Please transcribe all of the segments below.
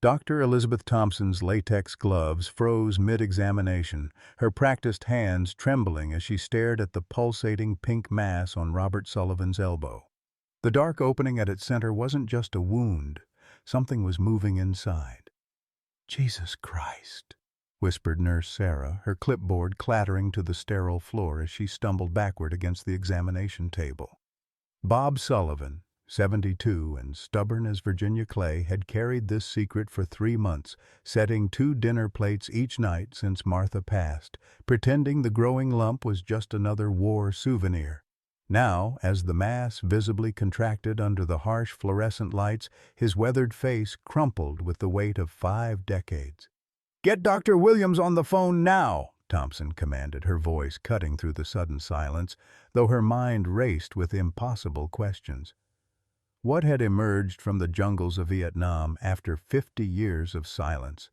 Dr. Elizabeth Thompson's latex gloves froze mid-examination, her practiced hands trembling as she stared at the pulsating pink mass on Robert Sullivan's elbow. The dark opening at its center wasn't just a wound. Something was moving inside. "Jesus Christ," whispered Nurse Sarah, her clipboard clattering to the sterile floor as she stumbled backward against the examination table. Bob Sullivan, 72 and stubborn as Virginia clay, had carried this secret for 3 months, setting 2 dinner plates each night since Martha passed, pretending the growing lump was just another war souvenir. Now, as the mass visibly contracted under the harsh fluorescent lights, his weathered face crumpled with the weight of 5 decades. "Get Dr. Williams on the phone now," Thompson commanded, her voice cutting through the sudden silence, though her mind raced with impossible questions. What had emerged from the jungles of Vietnam after 50 years of silence?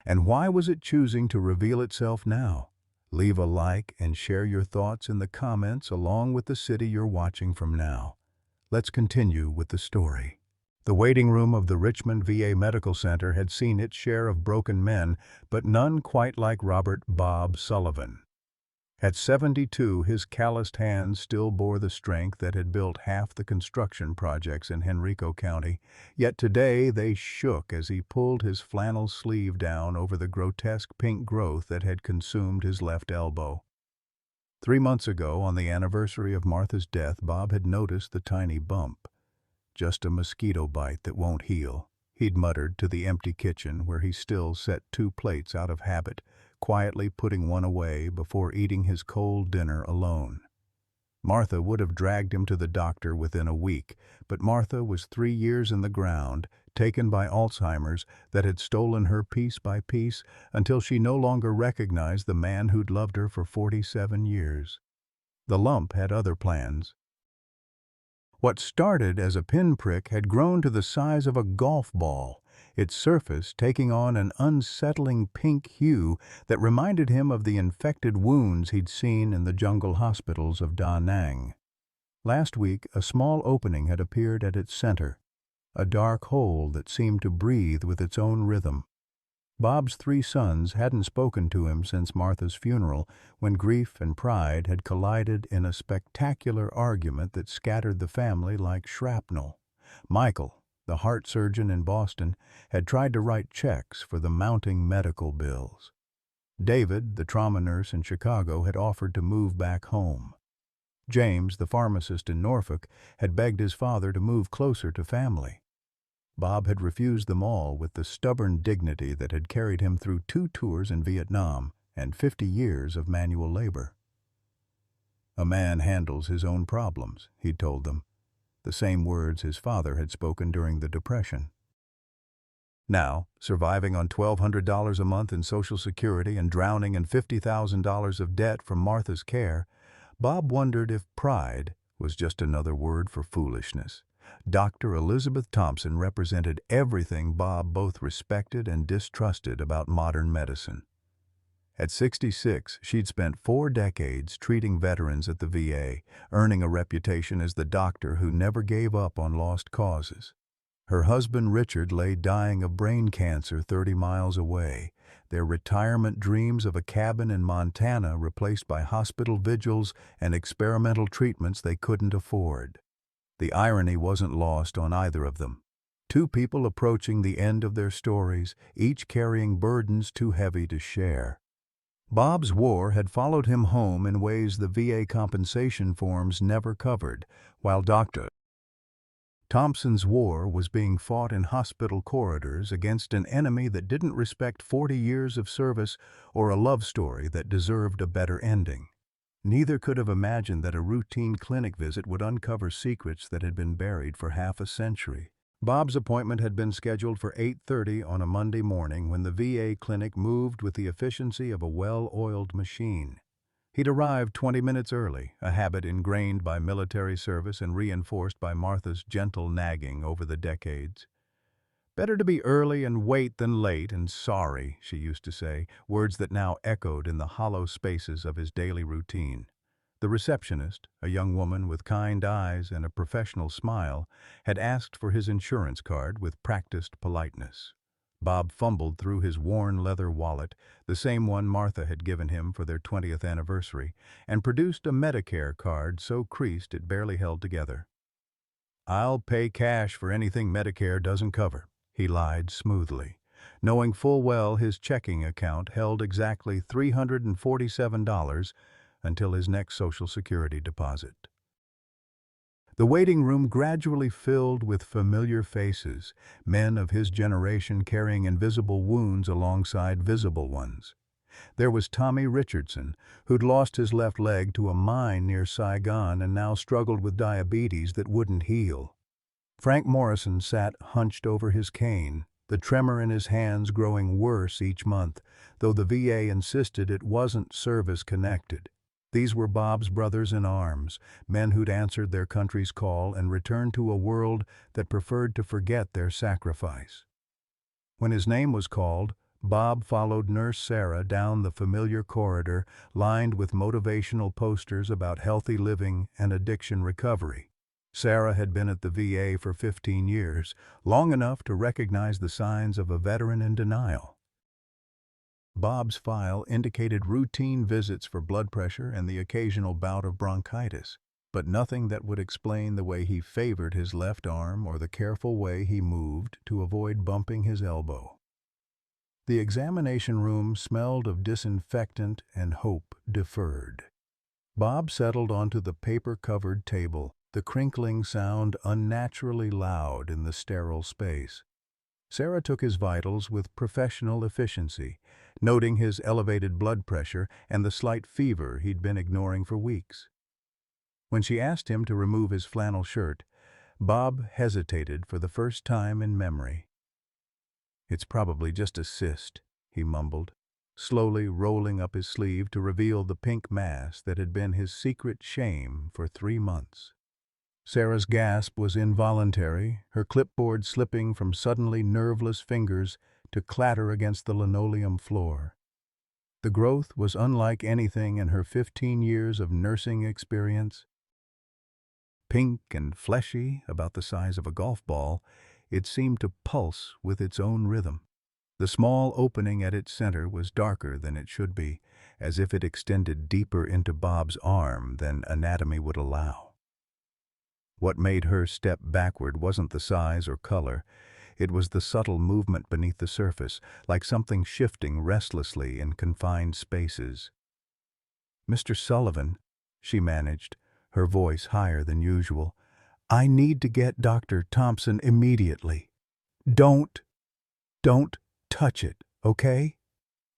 And why was it choosing to reveal itself now? Leave a like and share your thoughts in the comments along with the city you're watching from now. Let's continue with the story. The waiting room of the Richmond VA Medical Center had seen its share of broken men, but none quite like Robert "Bob" Sullivan. At 72, his calloused hands still bore the strength that had built half the construction projects in Henrico County, yet today they shook as he pulled his flannel sleeve down over the grotesque pink growth that had consumed his left elbow. 3 months ago, on the anniversary of Martha's death, Bob had noticed the tiny bump. "Just a mosquito bite that won't heal," he'd muttered to the empty kitchen where he still set 2 plates out of habit, quietly putting one away before eating his cold dinner alone. Martha would have dragged him to the doctor within a week, but Martha was 3 years in the ground, taken by Alzheimer's that had stolen her piece by piece until she no longer recognized the man who'd loved her for 47 years. The lump had other plans. What started as a pinprick had grown to the size of a golf ball, its surface taking on an unsettling pink hue that reminded him of the infected wounds he'd seen in the jungle hospitals of Da Nang. Last week, a small opening had appeared at its center, a dark hole that seemed to breathe with its own rhythm. Bob's 3 sons hadn't spoken to him since Martha's funeral, when grief and pride had collided in a spectacular argument that scattered the family like shrapnel. Michael, the heart surgeon in Boston, had tried to write checks for the mounting medical bills. David, the trauma nurse in Chicago, had offered to move back home. James, the pharmacist in Norfolk, had begged his father to move closer to family. Bob had refused them all with the stubborn dignity that had carried him through 2 tours in Vietnam and 50 years of manual labor. "A man handles his own problems," he'd told them, the same words his father had spoken during the Depression. Now, surviving on $1,200 a month in Social Security and drowning in $50,000 of debt from Martha's care, Bob wondered if pride was just another word for foolishness. Dr. Elizabeth Thompson represented everything Bob both respected and distrusted about modern medicine. At 66, she'd spent 4 decades treating veterans at the VA, earning a reputation as the doctor who never gave up on lost causes. Her husband Richard lay dying of brain cancer 30 miles away, their retirement dreams of a cabin in Montana replaced by hospital vigils and experimental treatments they couldn't afford. The irony wasn't lost on either of them. 2 people approaching the end of their stories, each carrying burdens too heavy to share. Bob's war had followed him home in ways the VA compensation forms never covered, while Dr. Thompson's war was being fought in hospital corridors against an enemy that didn't respect 40 years of service or a love story that deserved a better ending. Neither could have imagined that a routine clinic visit would uncover secrets that had been buried for half a century. Bob's appointment had been scheduled for 8:30 on a Monday morning when the VA clinic moved with the efficiency of a well-oiled machine. He'd arrived 20 minutes early, a habit ingrained by military service and reinforced by Martha's gentle nagging over the decades. "Better to be early and wait than late and sorry," she used to say, words that now echoed in the hollow spaces of his daily routine. The receptionist, a young woman with kind eyes and a professional smile, had asked for his insurance card with practiced politeness. Bob fumbled through his worn leather wallet, the same one Martha had given him for their 20th anniversary, and produced a Medicare card so creased it barely held together. "I'll pay cash for anything Medicare doesn't cover," he lied smoothly, knowing full well his checking account held exactly $347 until his next Social Security deposit. The waiting room gradually filled with familiar faces, men of his generation carrying invisible wounds alongside visible ones. There was Tommy Richardson, who'd lost his left leg to a mine near Saigon and now struggled with diabetes that wouldn't heal. Frank Morrison sat hunched over his cane, the tremor in his hands growing worse each month, though the VA insisted it wasn't service-connected. These were Bob's brothers in arms, men who'd answered their country's call and returned to a world that preferred to forget their sacrifice. When his name was called, Bob followed Nurse Sarah down the familiar corridor lined with motivational posters about healthy living and addiction recovery. Sarah had been at the VA for 15 years, long enough to recognize the signs of a veteran in denial. Bob's file indicated routine visits for blood pressure and the occasional bout of bronchitis, but nothing that would explain the way he favored his left arm or the careful way he moved to avoid bumping his elbow. The examination room smelled of disinfectant and hope deferred. Bob settled onto the paper-covered table, the crinkling sound unnaturally loud in the sterile space. Sarah took his vitals with professional efficiency, noting his elevated blood pressure and the slight fever he'd been ignoring for weeks. When she asked him to remove his flannel shirt, Bob hesitated for the first time in memory. "It's probably just a cyst," he mumbled, slowly rolling up his sleeve to reveal the pink mass that had been his secret shame for 3 months. Sarah's gasp was involuntary, her clipboard slipping from suddenly nerveless fingers to clatter against the linoleum floor. The growth was unlike anything in her 15 years of nursing experience. Pink and fleshy, about the size of a golf ball, it seemed to pulse with its own rhythm. The small opening at its center was darker than it should be, as if it extended deeper into Bob's arm than anatomy would allow. What made her step backward wasn't the size or color. It was the subtle movement beneath the surface, like something shifting restlessly in confined spaces. "Mr. Sullivan," she managed, her voice higher than usual, "I need to get Dr. Thompson immediately. Don't touch it, okay?"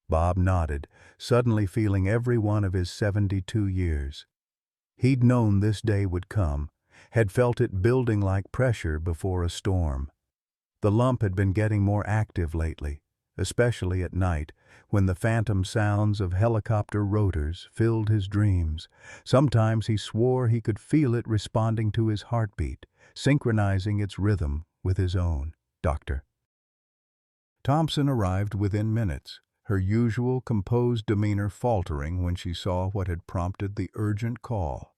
Bob nodded, suddenly feeling every one of his 72 years. He'd known this day would come, had felt it building like pressure before a storm. The lump had been getting more active lately, especially at night, when the phantom sounds of helicopter rotors filled his dreams. Sometimes he swore he could feel it responding to his heartbeat, synchronizing its rhythm with his own. "Doctor." Thompson arrived within minutes, her usual composed demeanor faltering when she saw what had prompted the urgent call.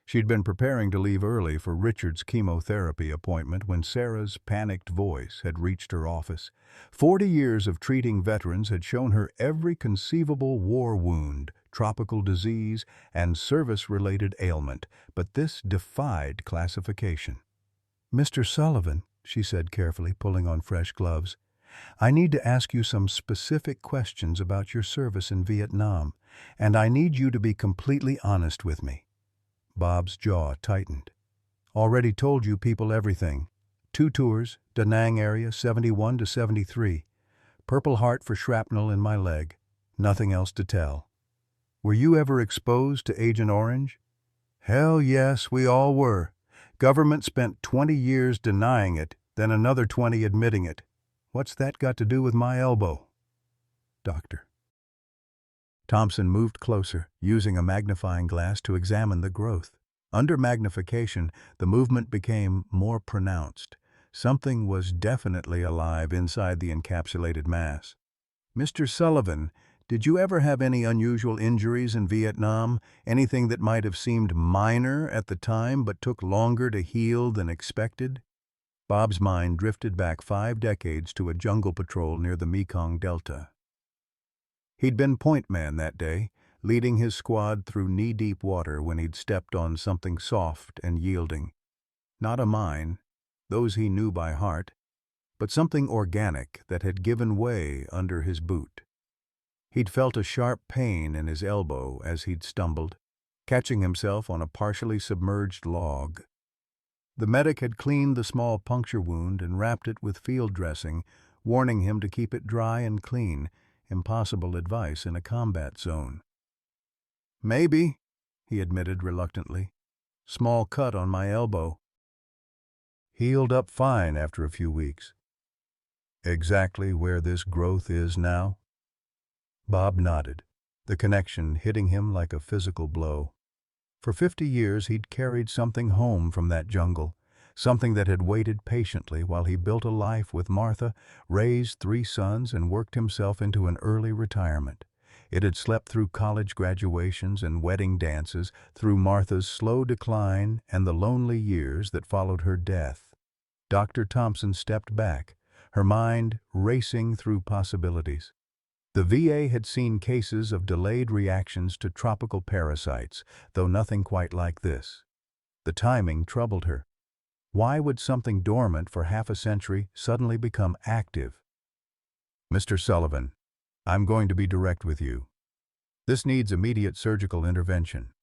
She'd been preparing to leave early for Richard's chemotherapy appointment when Sarah's panicked voice had reached her office. 40 years of treating veterans had shown her every conceivable war wound, tropical disease, and service-related ailment, but this defied classification. "Mr. Sullivan," she said carefully, pulling on fresh gloves, "I need to ask you some specific questions about your service in Vietnam, and I need you to be completely honest with me." Bob's jaw tightened. "Already told you people everything. 2 tours, Da Nang area, 71 to 73. Purple Heart for shrapnel in my leg. Nothing else to tell." "Were you ever exposed to Agent Orange?" "Hell yes, we all were. Government spent 20 years denying it, then another 20 admitting it. What's that got to do with my elbow?" "Doctor." Thompson moved closer, using a magnifying glass to examine the growth. Under magnification, the movement became more pronounced. Something was definitely alive inside the encapsulated mass. "Mr. Sullivan, Did you ever have any unusual injuries in Vietnam? Anything that might have seemed minor at the time but took longer to heal than expected? Bob's mind drifted back 5 decades to a jungle patrol near the Mekong Delta. He'd been point man that day, leading his squad through knee-deep water when he'd stepped on something soft and yielding. Not a mine, those he knew by heart, but something organic that had given way under his boot. He'd felt a sharp pain in his elbow as he'd stumbled, catching himself on a partially submerged log. The medic had cleaned the small puncture wound and wrapped it with field dressing, warning him to keep it dry and clean, impossible advice in a combat zone. "Maybe," he admitted reluctantly. "Small cut on my elbow. Healed up fine after a few weeks." "Exactly where this growth is now?" Bob nodded, the connection hitting him like a physical blow. For 50 years he'd carried something home from that jungle, something that had waited patiently while he built a life with Martha, raised 3 sons, and worked himself into an early retirement. It had slept through college graduations and wedding dances, through Martha's slow decline and the lonely years that followed her death. Dr. Thompson stepped back, her mind racing through possibilities. The VA had seen cases of delayed reactions to tropical parasites, though nothing quite like this. The timing troubled her. Why would something dormant for half a century suddenly become active? "Mr. Sullivan, I'm going to be direct with you. This needs immediate surgical intervention.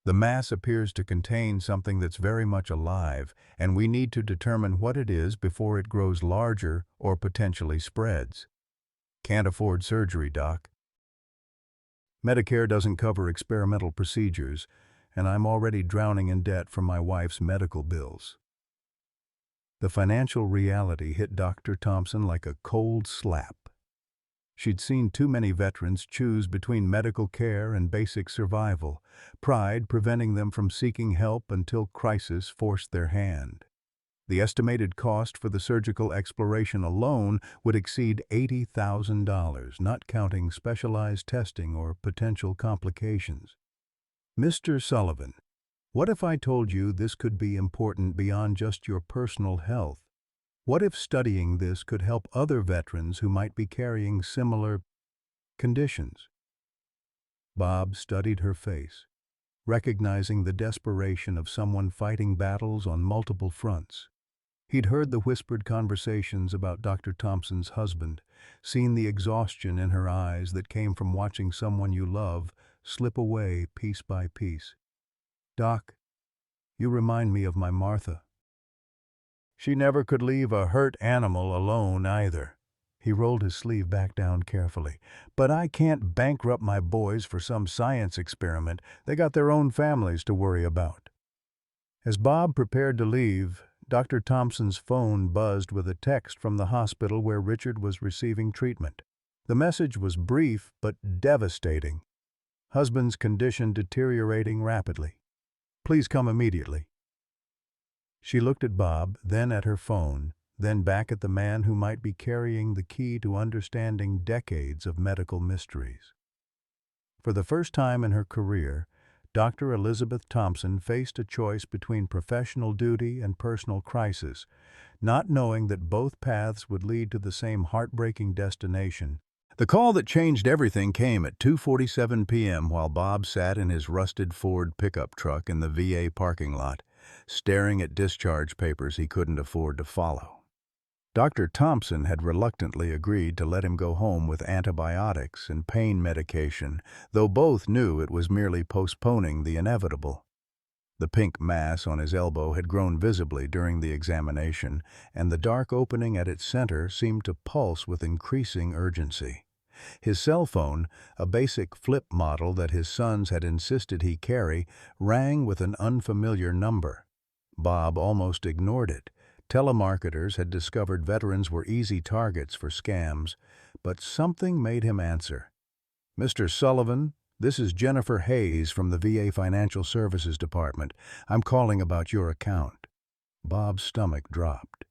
The mass appears to contain something that's very much alive, and we need to determine what it is before it grows larger or potentially spreads." "Can't afford surgery, Doc. Medicare doesn't cover experimental procedures, and I'm already drowning in debt from my wife's medical bills." The financial reality hit Dr. Thompson like a cold slap. She'd seen too many veterans choose between medical care and basic survival, pride preventing them from seeking help until crisis forced their hand. The estimated cost for the surgical exploration alone would exceed $80,000, not counting specialized testing or potential complications. "Mr. Sullivan, what if I told you this could be important beyond just your personal health? What if studying this could help other veterans who might be carrying similar conditions?" Bob studied her face, recognizing the desperation of someone fighting battles on multiple fronts. He'd heard the whispered conversations about Dr. Thompson's husband, seen the exhaustion in her eyes that came from watching someone you love slip away piece by piece. "Doc, you remind me of my Martha. She never could leave a hurt animal alone either." He rolled his sleeve back down carefully. "But I can't bankrupt my boys for some science experiment. They got their own families to worry about." As Bob prepared to leave, Dr. Thompson's phone buzzed with a text from the hospital where Richard was receiving treatment. The message was brief but devastating. "Husband's condition deteriorating rapidly. Please come immediately." She looked at Bob, then at her phone, then back at the man who might be carrying the key to understanding decades of medical mysteries. For the first time in her career, Dr. Elizabeth Thompson faced a choice between professional duty and personal crisis, not knowing that both paths would lead to the same heartbreaking destination. The call that changed everything came at 2:47 p.m. while Bob sat in his rusted Ford pickup truck in the VA parking lot, staring at discharge papers he couldn't afford to follow. Dr. Thompson had reluctantly agreed to let him go home with antibiotics and pain medication, though both knew it was merely postponing the inevitable. The pink mass on his elbow had grown visibly during the examination, and the dark opening at its center seemed to pulse with increasing urgency. His cell phone, a basic flip model that his sons had insisted he carry, rang with an unfamiliar number. Bob almost ignored it. Telemarketers had discovered veterans were easy targets for scams, but something made him answer. "Mr. Sullivan, this is Jennifer Hayes from the VA Financial Services Department. I'm calling about your account." Bob's stomach dropped.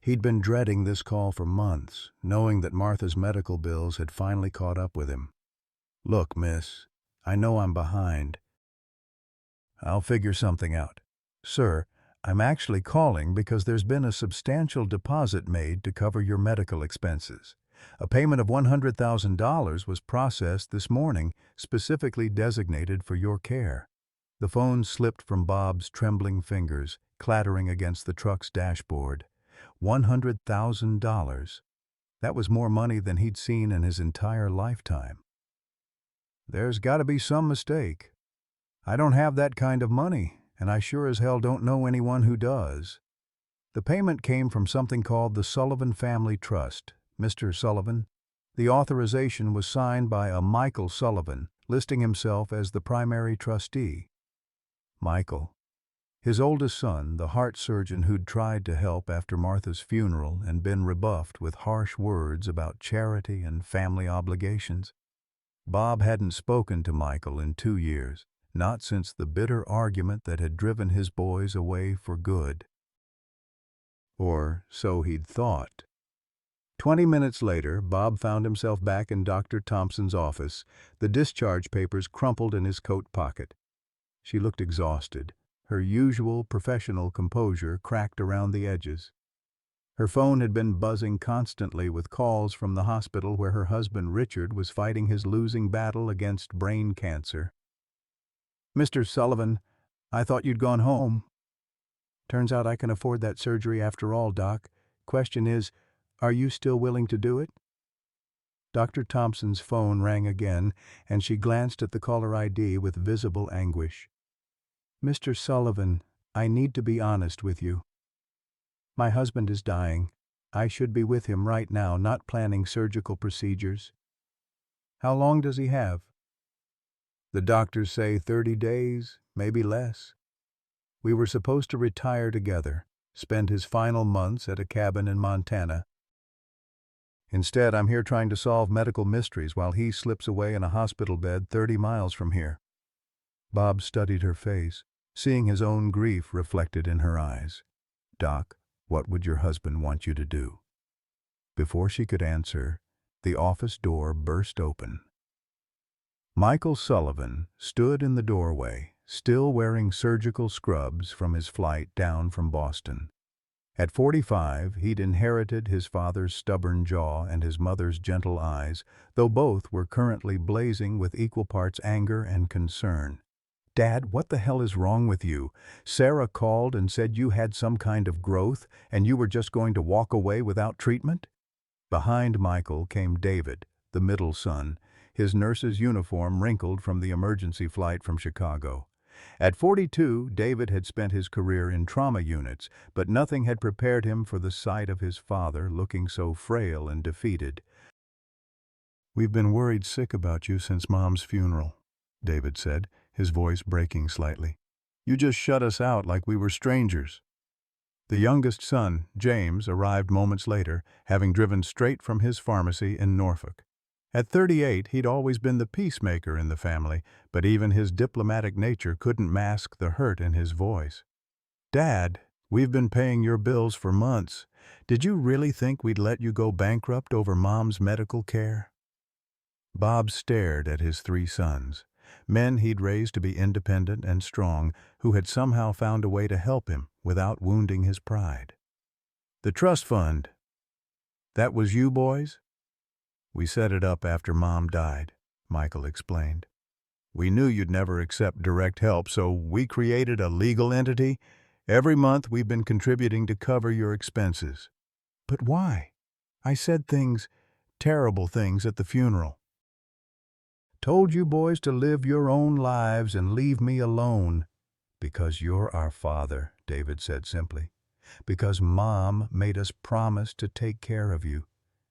He'd been dreading this call for months, knowing that Martha's medical bills had finally caught up with him. Look, miss, I know I'm behind. I'll figure something out. Sir, I'm actually calling because there's been a substantial deposit made to cover your medical expenses. A payment of $100,000 was processed this morning, specifically designated for your care. The phone slipped from Bob's trembling fingers, clattering against the truck's dashboard. $100,000. That was more money than he'd seen in his entire lifetime. There's got to be some mistake. I don't have that kind of money, and I sure as hell don't know anyone who does. The payment came from something called the Sullivan Family Trust. Mr. Sullivan, the authorization was signed by a Michael Sullivan, listing himself as the primary trustee. Michael, his oldest son, the heart surgeon who'd tried to help after Martha's funeral and been rebuffed with harsh words about charity and family obligations. Bob hadn't spoken to Michael in 2 years, not since the bitter argument that had driven his boys away for good. Or so he'd thought. 20 minutes later, Bob found himself back in Dr. Thompson's office, the discharge papers crumpled in his coat pocket. She looked exhausted, her usual professional composure cracked around the edges. Her phone had been buzzing constantly with calls from the hospital where her husband Richard was fighting his losing battle against brain cancer. "Mr. Sullivan, I thought you'd gone home." "Turns out I can afford that surgery after all, Doc. Question is, are you still willing to do it?" Dr. Thompson's phone rang again, and she glanced at the caller ID with visible anguish. "Mr. Sullivan, I need to be honest with you. My husband is dying. I should be with him right now, not planning surgical procedures." "How long does he have?" "The doctors say 30 days, maybe less. We were supposed to retire together, spend his final months at a cabin in Montana. Instead, I'm here trying to solve medical mysteries while he slips away in a hospital bed 30 miles from here." Bob studied her face, seeing his own grief reflected in her eyes. "Doc, what would your husband want you to do?" Before she could answer, the office door burst open. Michael Sullivan stood in the doorway, still wearing surgical scrubs from his flight down from Boston. At 45, he'd inherited his father's stubborn jaw and his mother's gentle eyes, though both were currently blazing with equal parts anger and concern. "Dad, what the hell is wrong with you? Sarah called and said you had some kind of growth and you were just going to walk away without treatment?" Behind Michael came David, the middle son, his nurse's uniform wrinkled from the emergency flight from Chicago. At 42, David had spent his career in trauma units, but nothing had prepared him for the sight of his father looking so frail and defeated. "We've been worried sick about you since Mom's funeral," David said, his voice breaking slightly. "You just shut us out like we were strangers." The youngest son, James, arrived moments later, having driven straight from his pharmacy in Norfolk. At 38, he'd always been the peacemaker in the family, but even his diplomatic nature couldn't mask the hurt in his voice. "Dad, we've been paying your bills for months. Did you really think we'd let you go bankrupt over Mom's medical care?" Bob stared at his 3 sons, men he'd raised to be independent and strong, who had somehow found a way to help him without wounding his pride. "The trust fund. That was you boys?" "We set it up after Mom died," Michael explained. "We knew you'd never accept direct help, so we created a legal entity. Every month we've been contributing to cover your expenses." "But why? I said things, terrible things at the funeral." "Told you boys to live your own lives and leave me alone." "Because you're our father," David said simply. "Because Mom made us promise to take care of you.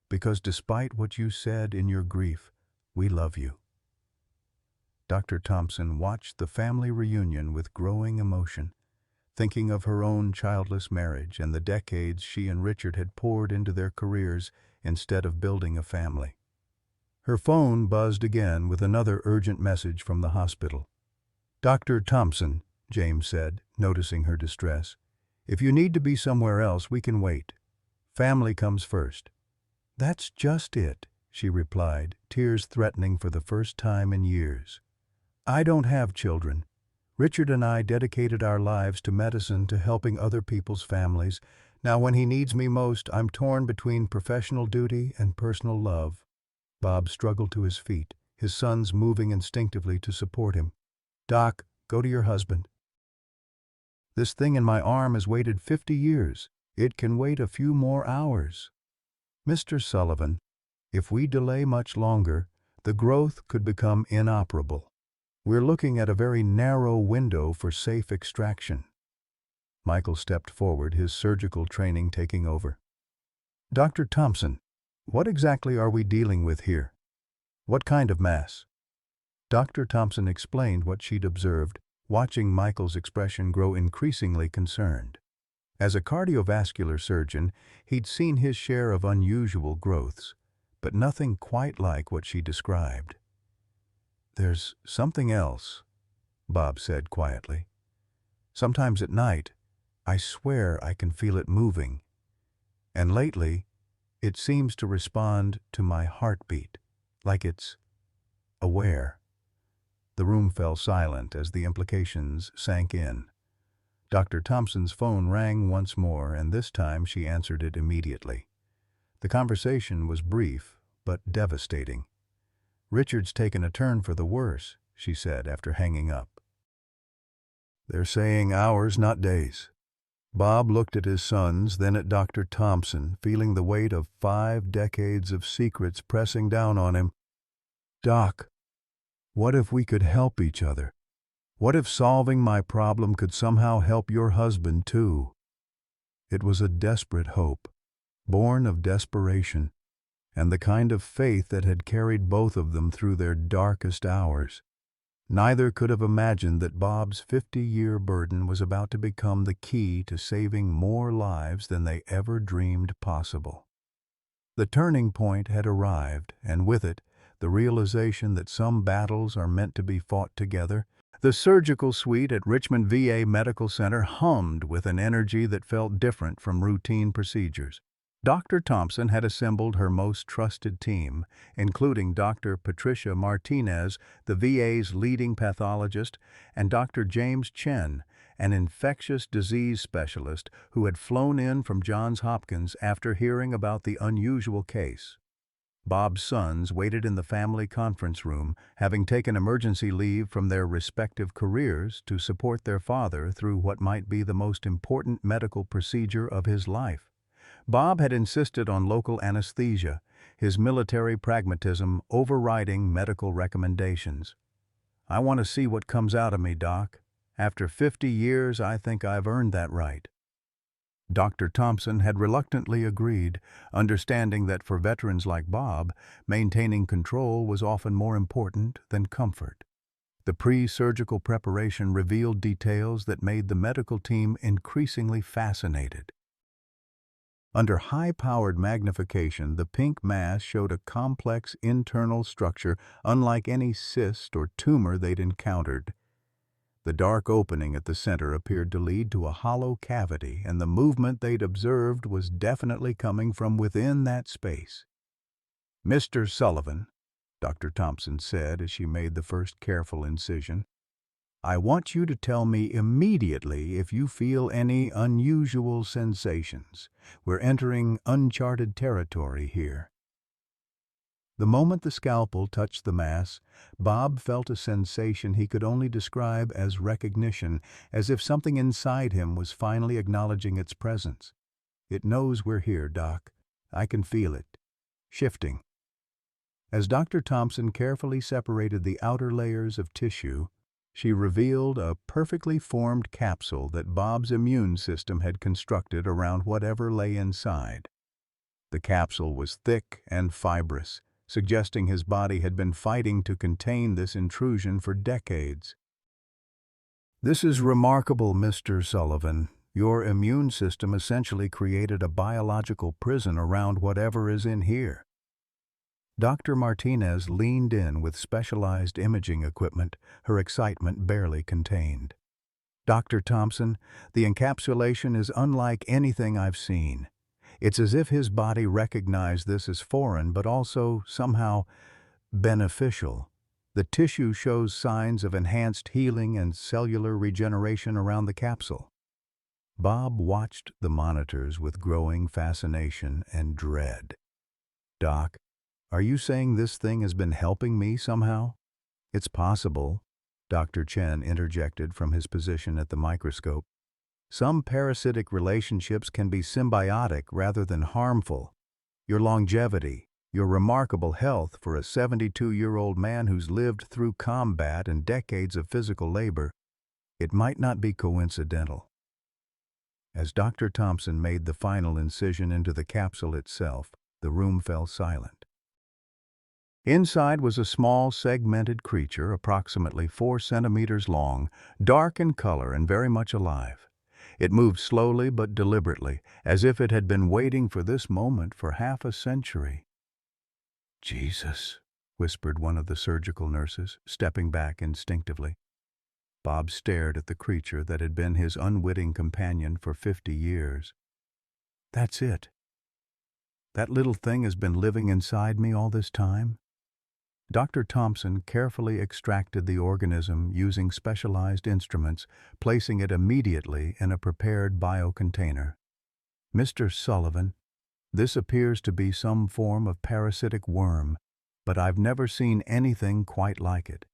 Because despite what you said in your grief, we love you." Dr. Thompson watched the family reunion with growing emotion, thinking of her own childless marriage and the decades she and Richard had poured into their careers instead of building a family. Her phone buzzed again with another urgent message from the hospital. "Dr. Thompson," James said, noticing her distress, "if you need to be somewhere else, we can wait. Family comes first." "That's just it," she replied, tears threatening for the first time in years. I don't have children. Richard and I dedicated our lives to medicine, to helping other people's families. Now when he needs me most, I'm torn between professional duty and personal love. Bob struggled to his feet, his sons moving instinctively to support him. Doc, go to your husband. This thing in my arm has waited 50 years. It can wait a few more hours. Mr. Sullivan, if we delay much longer, the growth could become inoperable. We're looking at a very narrow window for safe extraction. Michael stepped forward, his surgical training taking over. Dr. Thompson, what exactly are we dealing with here? What kind of mass? Dr. Thompson explained what she'd observed, watching Michael's expression grow increasingly concerned. As a cardiovascular surgeon, he'd seen his share of unusual growths, but nothing quite like what she described. There's something else, Bob said quietly. Sometimes at night, I swear I can feel it moving. And lately, it seems to respond to my heartbeat, like it's aware. The room fell silent as the implications sank in. Dr. Thompson's phone rang once more, and this time she answered it immediately. The conversation was brief, but devastating. Richard's taken a turn for the worse, she said after hanging up. They're saying hours, not days. Bob looked at his sons, then at Dr. Thompson, feeling the weight of 5 decades of secrets pressing down on him. Doc, what if we could help each other? What if solving my problem could somehow help your husband too? It was a desperate hope, born of desperation, and the kind of faith that had carried both of them through their darkest hours. Neither could have imagined that Bob's 50-year burden was about to become the key to saving more lives than they ever dreamed possible. The turning point had arrived, and with it, the realization that some battles are meant to be fought together. The surgical suite at Richmond VA Medical Center hummed with an energy that felt different from routine procedures. Dr. Thompson had assembled her most trusted team, including Dr. Patricia Martinez, the VA's leading pathologist, and Dr. James Chen, an infectious disease specialist who had flown in from Johns Hopkins after hearing about the unusual case. Bob's sons waited in the family conference room, having taken emergency leave from their respective careers to support their father through what might be the most important medical procedure of his life. Bob had insisted on local anesthesia, his military pragmatism overriding medical recommendations. I want to see what comes out of me, Doc. After 50 years, I think I've earned that right. Dr. Thompson had reluctantly agreed, understanding that for veterans like Bob, maintaining control was often more important than comfort. The pre-surgical preparation revealed details that made the medical team increasingly fascinated. Under high-powered magnification, the pink mass showed a complex internal structure unlike any cyst or tumor they'd encountered. The dark opening at the center appeared to lead to a hollow cavity, and the movement they'd observed was definitely coming from within that space. Mr. Sullivan, Dr. Thompson said as she made the first careful incision, I want you to tell me immediately if you feel any unusual sensations. We're entering uncharted territory here. The moment the scalpel touched the mass, Bob felt a sensation he could only describe as recognition, as if something inside him was finally acknowledging its presence. It knows we're here, Doc. I can feel it. Shifting. As Dr. Thompson carefully separated the outer layers of tissue, she revealed a perfectly formed capsule that Bob's immune system had constructed around whatever lay inside. The capsule was thick and fibrous, suggesting his body had been fighting to contain this intrusion for decades. This is remarkable, Mr. Sullivan. Your immune system essentially created a biological prison around whatever is in here. Dr. Martinez leaned in with specialized imaging equipment, her excitement barely contained. Dr. Thompson, the encapsulation is unlike anything I've seen. It's as if his body recognized this as foreign, but also somehow beneficial. The tissue shows signs of enhanced healing and cellular regeneration around the capsule. Bob watched the monitors with growing fascination and dread. "Doc, are you saying this thing has been helping me somehow?" "It's possible," Dr. Chen interjected from his position at the microscope. "Some parasitic relationships can be symbiotic rather than harmful. Your longevity, your remarkable health for a 72-year-old man who's lived through combat and decades of physical labor, it might not be coincidental." As Dr. Thompson made the final incision into the capsule itself, the room fell silent. Inside was a small, segmented creature, approximately 4 centimeters long, dark in color and very much alive. It moved slowly but deliberately, as if it had been waiting for this moment for half a century. "Jesus," whispered one of the surgical nurses, stepping back instinctively. Bob stared at the creature that had been his unwitting companion for 50 years. "That's it. That little thing has been living inside me all this time?" Dr. Thompson carefully extracted the organism using specialized instruments, placing it immediately in a prepared biocontainer. "Mr. Sullivan, this appears to be some form of parasitic worm, but I've never seen anything quite like it.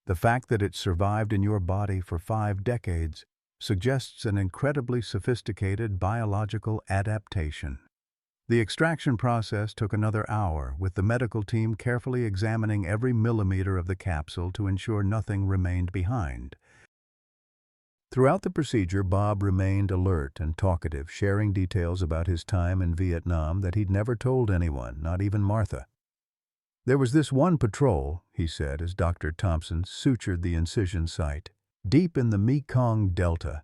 The fact that it survived in your body for 5 decades suggests an incredibly sophisticated biological adaptation." The extraction process took another hour, with the medical team carefully examining every millimeter of the capsule to ensure nothing remained behind. Throughout the procedure, Bob remained alert and talkative, sharing details about his time in Vietnam that he'd never told anyone, not even Martha. "There was this one patrol," he said as Dr. Thompson sutured the incision site, "deep in the Mekong Delta.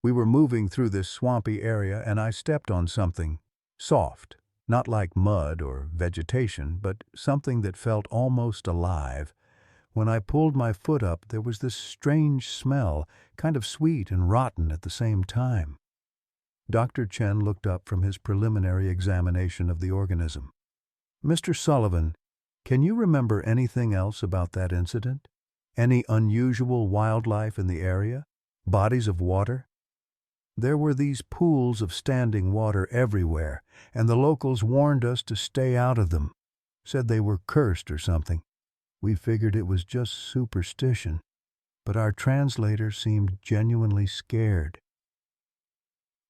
We were moving through this swampy area and I stepped on something soft, not like mud or vegetation, but something that felt almost alive. When I pulled my foot up, there was this strange smell, kind of sweet and rotten at the same time." Dr. Chen looked up from his preliminary examination of the organism. "Mr. Sullivan, can you remember anything else about that incident? Any unusual wildlife in the area? Bodies of water?" "There were these pools of standing water everywhere, and the locals warned us to stay out of them. Said they were cursed or something. We figured it was just superstition, but our translator seemed genuinely scared."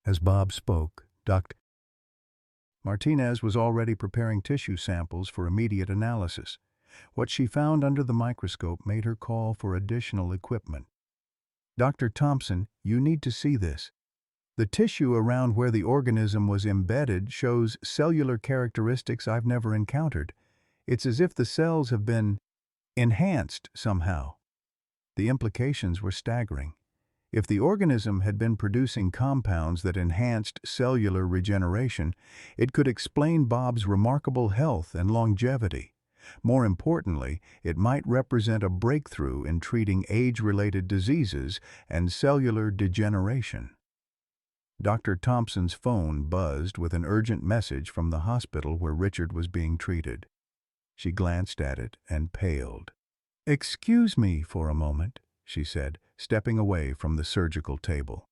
As Bob spoke, Dr. Martinez was already preparing tissue samples for immediate analysis. What she found under the microscope made her call for additional equipment. "Dr. Thompson, you need to see this. The tissue around where the organism was embedded shows cellular characteristics I've never encountered. It's as if the cells have been enhanced somehow." The implications were staggering. If the organism had been producing compounds that enhanced cellular regeneration, it could explain Bob's remarkable health and longevity. More importantly, it might represent a breakthrough in treating age-related diseases and cellular degeneration. Dr. Thompson's phone buzzed with an urgent message from the hospital where Richard was being treated. She glanced at it and paled. "Excuse me for a moment," she said, stepping away from the surgical table.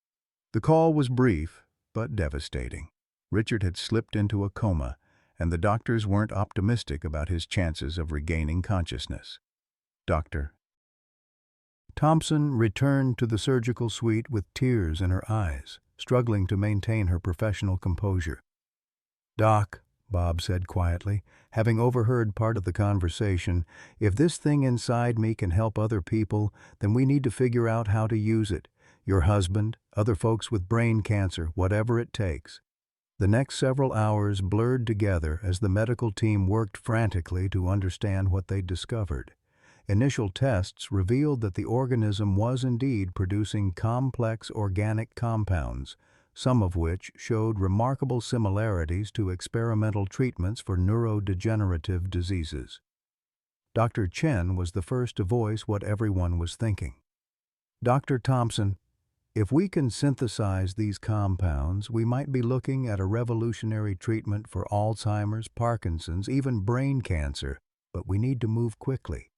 The call was brief, but devastating. Richard had slipped into a coma, and the doctors weren't optimistic about his chances of regaining consciousness. Dr. Thompson returned to the surgical suite with tears in her eyes, struggling to maintain her professional composure. "Doc," Bob said quietly, having overheard part of the conversation, "if this thing inside me can help other people, then we need to figure out how to use it. Your husband, other folks with brain cancer, whatever it takes." The next several hours blurred together as the medical team worked frantically to understand what they'd discovered. Initial tests revealed that the organism was indeed producing complex organic compounds, some of which showed remarkable similarities to experimental treatments for neurodegenerative diseases. Dr. Chen was the first to voice what everyone was thinking. "Dr. Thompson, If we can synthesize these compounds, we might be looking at a revolutionary treatment for Alzheimer's, Parkinson's, even brain cancer, but we need to move quickly.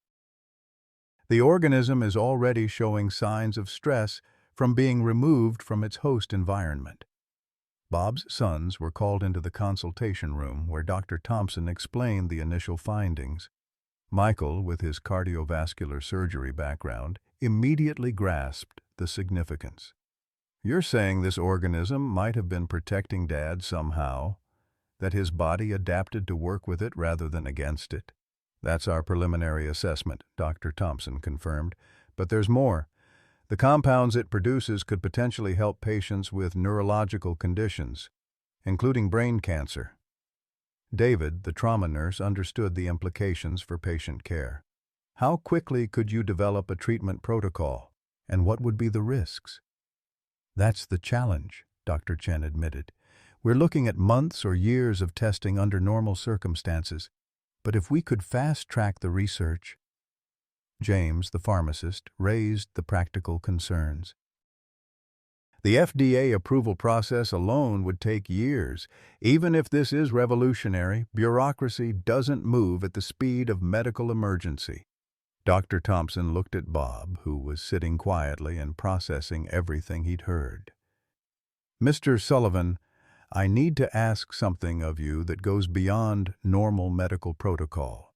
The organism is already showing signs of stress from being removed from its host environment. Bob's sons were called into the consultation room where Dr. Thompson explained the initial findings. Michael, with his cardiovascular surgery background, immediately grasped the significance. "You're saying this organism might have been protecting Dad somehow, that his body adapted to work with it rather than against it?" "That's our preliminary assessment," Dr. Thompson confirmed. "But there's more. The compounds it produces could potentially help patients with neurological conditions, including brain cancer." David, the trauma nurse, understood the implications for patient care. "How quickly could you develop a treatment protocol, and what would be the risks?" "That's the challenge," Dr. Chen admitted. "We're looking at months or years of testing under normal circumstances. But if we could fast-track the research..." James, the pharmacist, raised the practical concerns. "The FDA approval process alone would take years. Even if this is revolutionary, bureaucracy doesn't move at the speed of medical emergency." Dr. Thompson looked at Bob, who was sitting quietly and processing everything he'd heard. "Mr. Sullivan, I need to ask something of you that goes beyond normal medical protocol.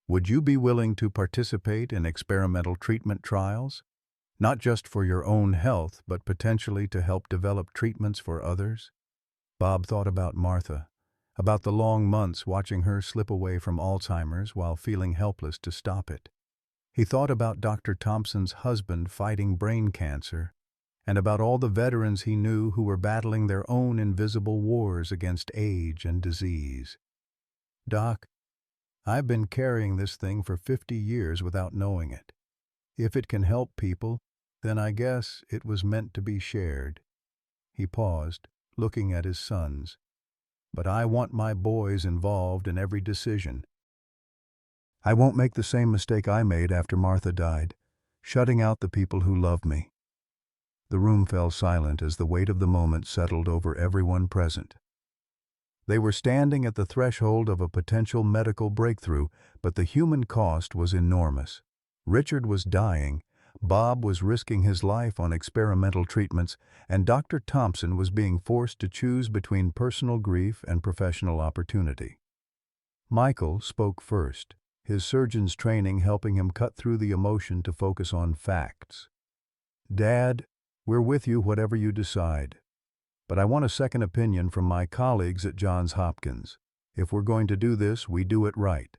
Would you be willing to participate in experimental treatment trials? Not just for your own health, but potentially to help develop treatments for others?" Bob thought about Martha, about the long months watching her slip away from Alzheimer's while feeling helpless to stop it. He thought about Dr. Thompson's husband fighting brain cancer, and about all the veterans he knew who were battling their own invisible wars against age and disease. "Doc, I've been carrying this thing for 50 years without knowing it. If it can help people, then I guess it was meant to be shared." He paused, looking at his sons. "But I want my boys involved in every decision. I won't make the same mistake I made after Martha died, shutting out the people who love me." The room fell silent as the weight of the moment settled over everyone present. They were standing at the threshold of a potential medical breakthrough, but the human cost was enormous. Richard was dying, Bob was risking his life on experimental treatments, and Dr. Thompson was being forced to choose between personal grief and professional opportunity. Michael spoke first, his surgeon's training helping him cut through the emotion to focus on facts. "Dad, we're with you whatever you decide. But I want a second opinion from my colleagues at Johns Hopkins. If we're going to do this, we do it right.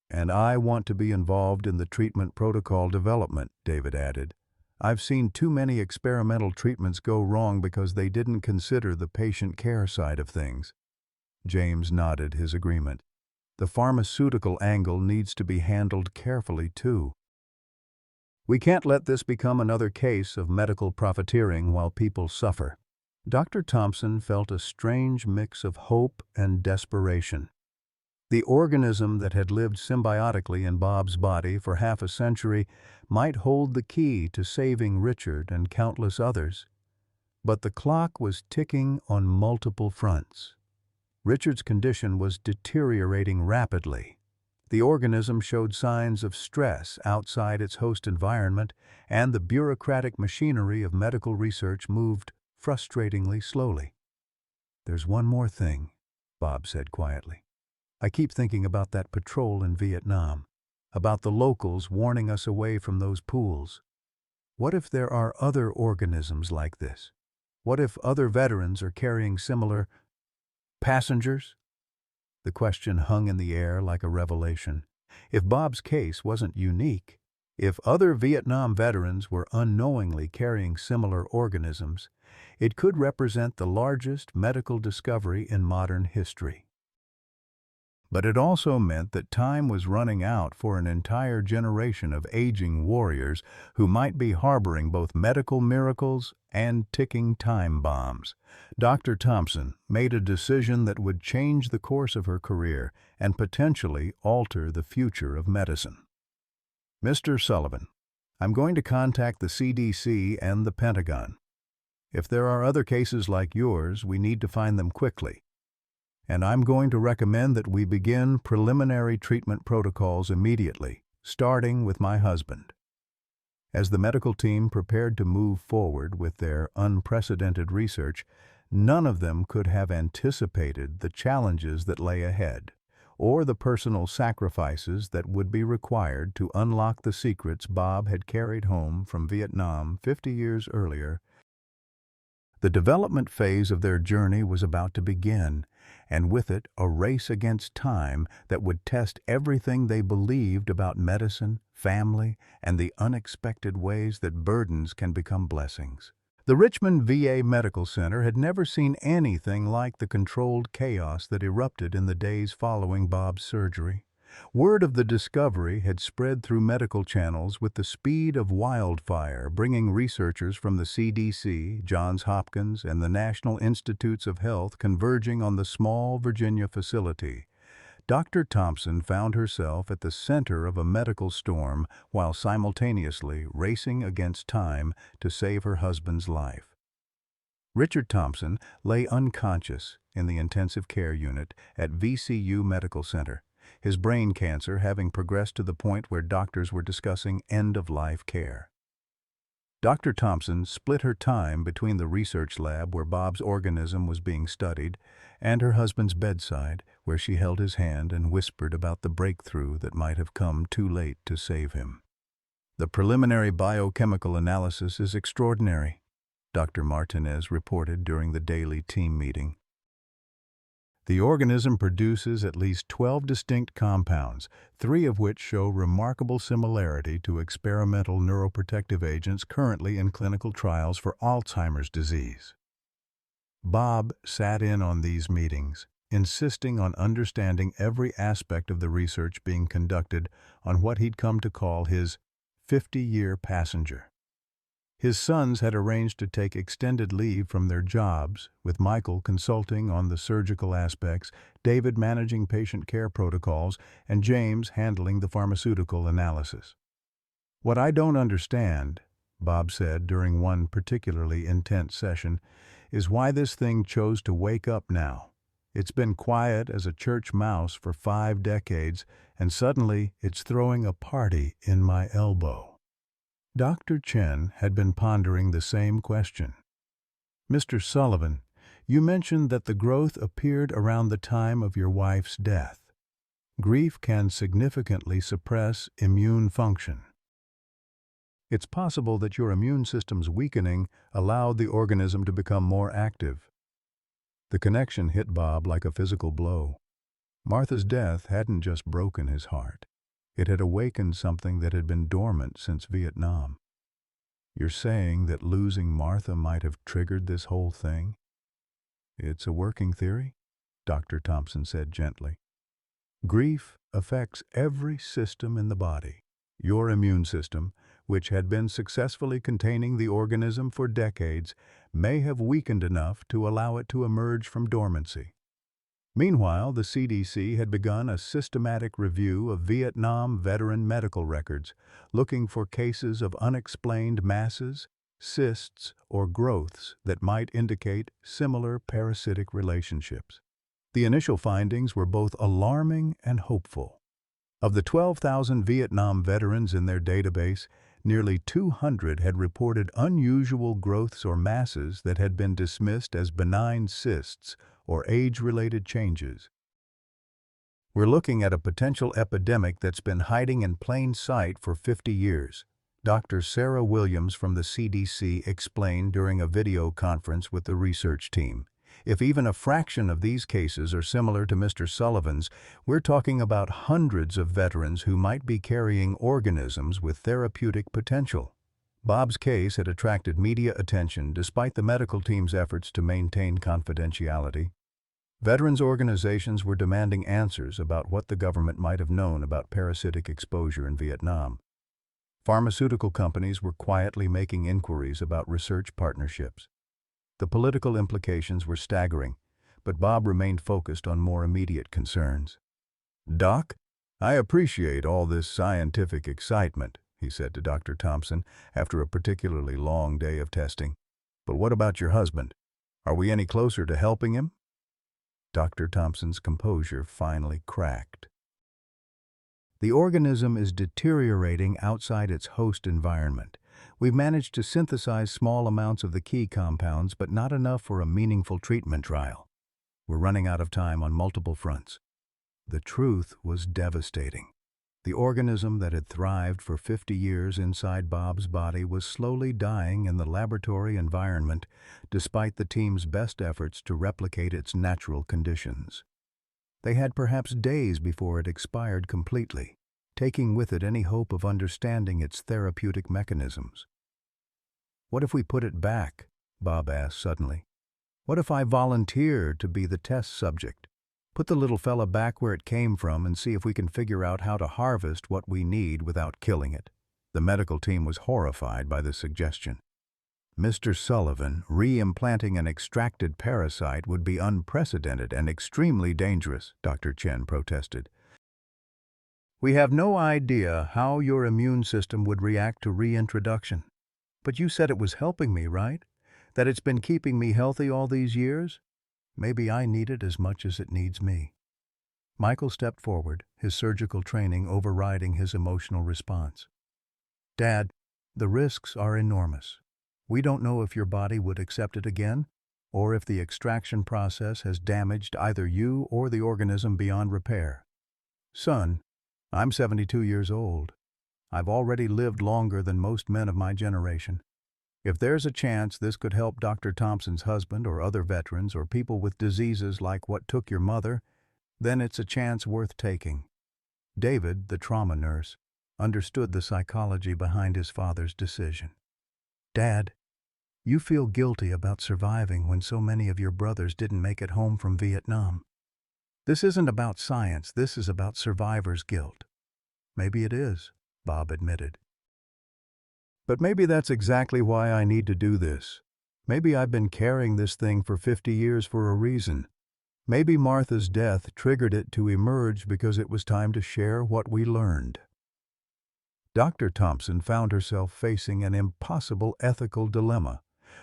And I want to be involved in the treatment protocol development," David added. "I've seen too many experimental treatments go wrong because they didn't consider the patient care side of things." James nodded his agreement. "The pharmaceutical angle needs to be handled carefully, too. We can't let this become another case of medical profiteering while people suffer." Dr. Thompson felt a strange mix of hope and desperation. The organism that had lived symbiotically in Bob's body for half a century might hold the key to saving Richard and countless others. But the clock was ticking on multiple fronts. Richard's condition was deteriorating rapidly. The organism showed signs of stress outside its host environment, and the bureaucratic machinery of medical research moved frustratingly slowly. "There's one more thing," Bob said quietly. "I keep thinking about that patrol in Vietnam, about the locals warning us away from those pools. What if there are other organisms like this? What if other veterans are carrying similar passengers?" The question hung in the air like a revelation. If Bob's case wasn't unique, if other Vietnam veterans were unknowingly carrying similar organisms, it could represent the largest medical discovery in modern history. But it also meant that time was running out for an entire generation of aging warriors who might be harboring both medical miracles and ticking time bombs. Dr. Thompson made a decision that would change the course of her career and potentially alter the future of medicine. "Mr. Sullivan, I'm going to contact the CDC and the Pentagon. If there are other cases like yours, we need to find them quickly. And I'm going to recommend that we begin preliminary treatment protocols immediately, starting with my husband." As the medical team prepared to move forward with their unprecedented research, none of them could have anticipated the challenges that lay ahead, or the personal sacrifices that would be required to unlock the secrets Bob had carried home from Vietnam 50 years earlier. The development phase of their journey was about to begin, and with it a race against time that would test everything they believed about medicine, family, and the unexpected ways that burdens can become blessings. The Richmond VA Medical Center had never seen anything like the controlled chaos that erupted in the days following Bob's surgery. Word of the discovery had spread through medical channels with the speed of wildfire, bringing researchers from the CDC, Johns Hopkins, and the National Institutes of Health converging on the small Virginia facility. Dr. Thompson found herself at the center of a medical storm while simultaneously racing against time to save her husband's life. Richard Thompson lay unconscious in the intensive care unit at VCU Medical Center, his brain cancer having progressed to the point where doctors were discussing end-of-life care. Dr. Thompson split her time between the research lab where Bob's organism was being studied and her husband's bedside, where she held his hand and whispered about the breakthrough that might have come too late to save him. "The preliminary biochemical analysis is extraordinary," Dr. Martinez reported during the daily team meeting. "The organism produces at least 12 distinct compounds, 3 of which show remarkable similarity to experimental neuroprotective agents currently in clinical trials for Alzheimer's disease." Bob sat in on these meetings, insisting on understanding every aspect of the research being conducted on what he'd come to call his 50-year passenger. His sons had arranged to take extended leave from their jobs, with Michael consulting on the surgical aspects, David managing patient care protocols, and James handling the pharmaceutical analysis. "What I don't understand," Bob said during one particularly intense session, "is why this thing chose to wake up now. It's been quiet as a church mouse for 5 decades, and suddenly it's throwing a party in my elbow." Dr. Chen had been pondering the same question. "Mr. Sullivan, you mentioned that the growth appeared around the time of your wife's death. Grief can significantly suppress immune function. It's possible that your immune system's weakening allowed the organism to become more active." The connection hit Bob like a physical blow. Martha's death hadn't just broken his heart. It had awakened something that had been dormant since Vietnam. "You're saying that losing Martha might have triggered this whole thing?" "It's a working theory," Dr. Thompson said gently. "Grief affects every system in the body. Your immune system, which had been successfully containing the organism for decades, may have weakened enough to allow it to emerge from dormancy." Meanwhile, the CDC had begun a systematic review of Vietnam veteran medical records, looking for cases of unexplained masses, cysts, or growths that might indicate similar parasitic relationships. The initial findings were both alarming and hopeful. Of the 12,000 Vietnam veterans in their database, nearly 200 had reported unusual growths or masses that had been dismissed as benign cysts or age-related changes. "We're looking at a potential epidemic that's been hiding in plain sight for 50 years, Dr. Sarah Williams from the CDC explained during a video conference with the research team. "If even a fraction of these cases are similar to Mr. Sullivan's, we're talking about hundreds of veterans who might be carrying organisms with therapeutic potential." Bob's case had attracted media attention despite the medical team's efforts to maintain confidentiality. Veterans organizations were demanding answers about what the government might have known about parasitic exposure in Vietnam. Pharmaceutical companies were quietly making inquiries about research partnerships. The political implications were staggering, but Bob remained focused on more immediate concerns. "Doc, I appreciate all this scientific excitement," he said to Dr. Thompson after a particularly long day of testing. "But what about your husband? Are we any closer to helping him?" Dr. Thompson's composure finally cracked. "The organism is deteriorating outside its host environment. We've managed to synthesize small amounts of the key compounds, but not enough for a meaningful treatment trial. We're running out of time on multiple fronts." The truth was devastating. The organism that had thrived for 50 years inside Bob's body was slowly dying in the laboratory environment, despite the team's best efforts to replicate its natural conditions. They had perhaps days before it expired completely, taking with it any hope of understanding its therapeutic mechanisms. "What if we put it back?" Bob asked suddenly. "What if I volunteer to be the test subject? Put the little fella back where it came from and see if we can figure out how to harvest what we need without killing it." The medical team was horrified by the suggestion. "Mr. Sullivan, re-implanting an extracted parasite would be unprecedented and extremely dangerous," Dr. Chen protested. "We have no idea how your immune system would react to reintroduction. But you said it was helping me, right? That it's been keeping me healthy all these years? Maybe I need it as much as it needs me." Michael stepped forward, his surgical training overriding his emotional response. "Dad, the risks are enormous. We don't know if your body would accept it again, or if the extraction process has damaged either you or the organism beyond repair. Son, I'm 72 years old. I've already lived longer than most men of my generation. If there's a chance this could help Dr. Thompson's husband or other veterans or people with diseases like what took your mother, then it's a chance worth taking." David, the trauma nurse, understood the psychology behind his father's decision. "Dad, you feel guilty about surviving when so many of your brothers didn't make it home from Vietnam. This isn't about science, this is about survivor's guilt." "Maybe it is," Bob admitted. "But maybe that's exactly why I need to do this. Maybe I've been carrying this thing for 50 years for a reason. Maybe Martha's death triggered it to emerge because it was time to share what we learned." Dr. Thompson found herself facing an impossible ethical dilemma.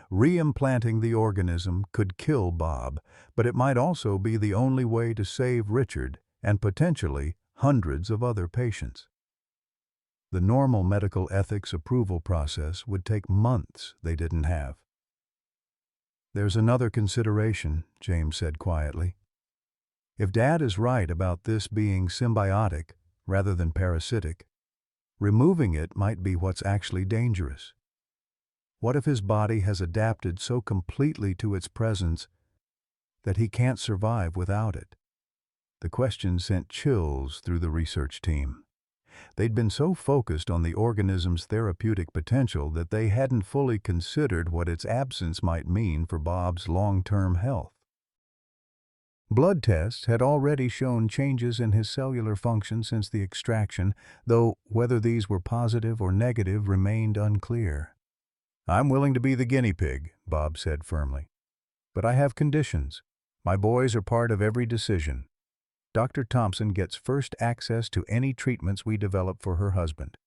Re-implanting the organism could kill Bob, but it might also be the only way to save Richard and potentially hundreds of other patients. The normal medical ethics approval process would take months they didn't have. "There's another consideration," James said quietly. "If Dad is right about this being symbiotic rather than parasitic, removing it might be what's actually dangerous. What if his body has adapted so completely to its presence that he can't survive without it?" The question sent chills through the research team. They'd been so focused on the organism's therapeutic potential that they hadn't fully considered what its absence might mean for Bob's long-term health. Blood tests had already shown changes in his cellular function since the extraction, though whether these were positive or negative remained unclear. "I'm willing to be the guinea pig," Bob said firmly. "But I have conditions. My boys are part of every decision. Dr. Thompson gets first access to any treatments we develop for her husband.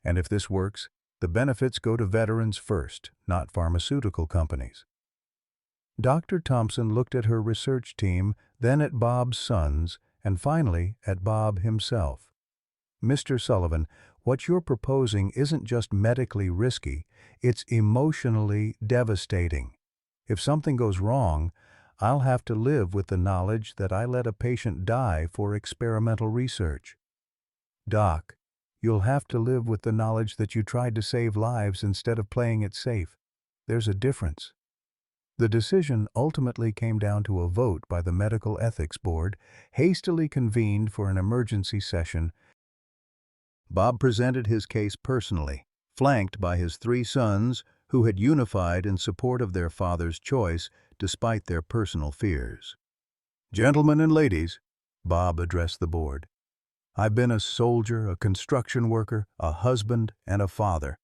And if this works, the benefits go to veterans first, not pharmaceutical companies." Dr. Thompson looked at her research team, then at Bob's sons, and finally at Bob himself. "Mr. Sullivan, what you're proposing isn't just medically risky, it's emotionally devastating. If something goes wrong, I'll have to live with the knowledge that I let a patient die for experimental research. Doc, you'll have to live with the knowledge that you tried to save lives instead of playing it safe. There's a difference." The decision ultimately came down to a vote by the Medical Ethics Board, hastily convened for an emergency session. Bob presented his case personally, flanked by his 3 sons, who had unified in support of their father's choice despite their personal fears. "Gentlemen and ladies," Bob addressed the board, "I've been a soldier, a construction worker, a husband, and a father.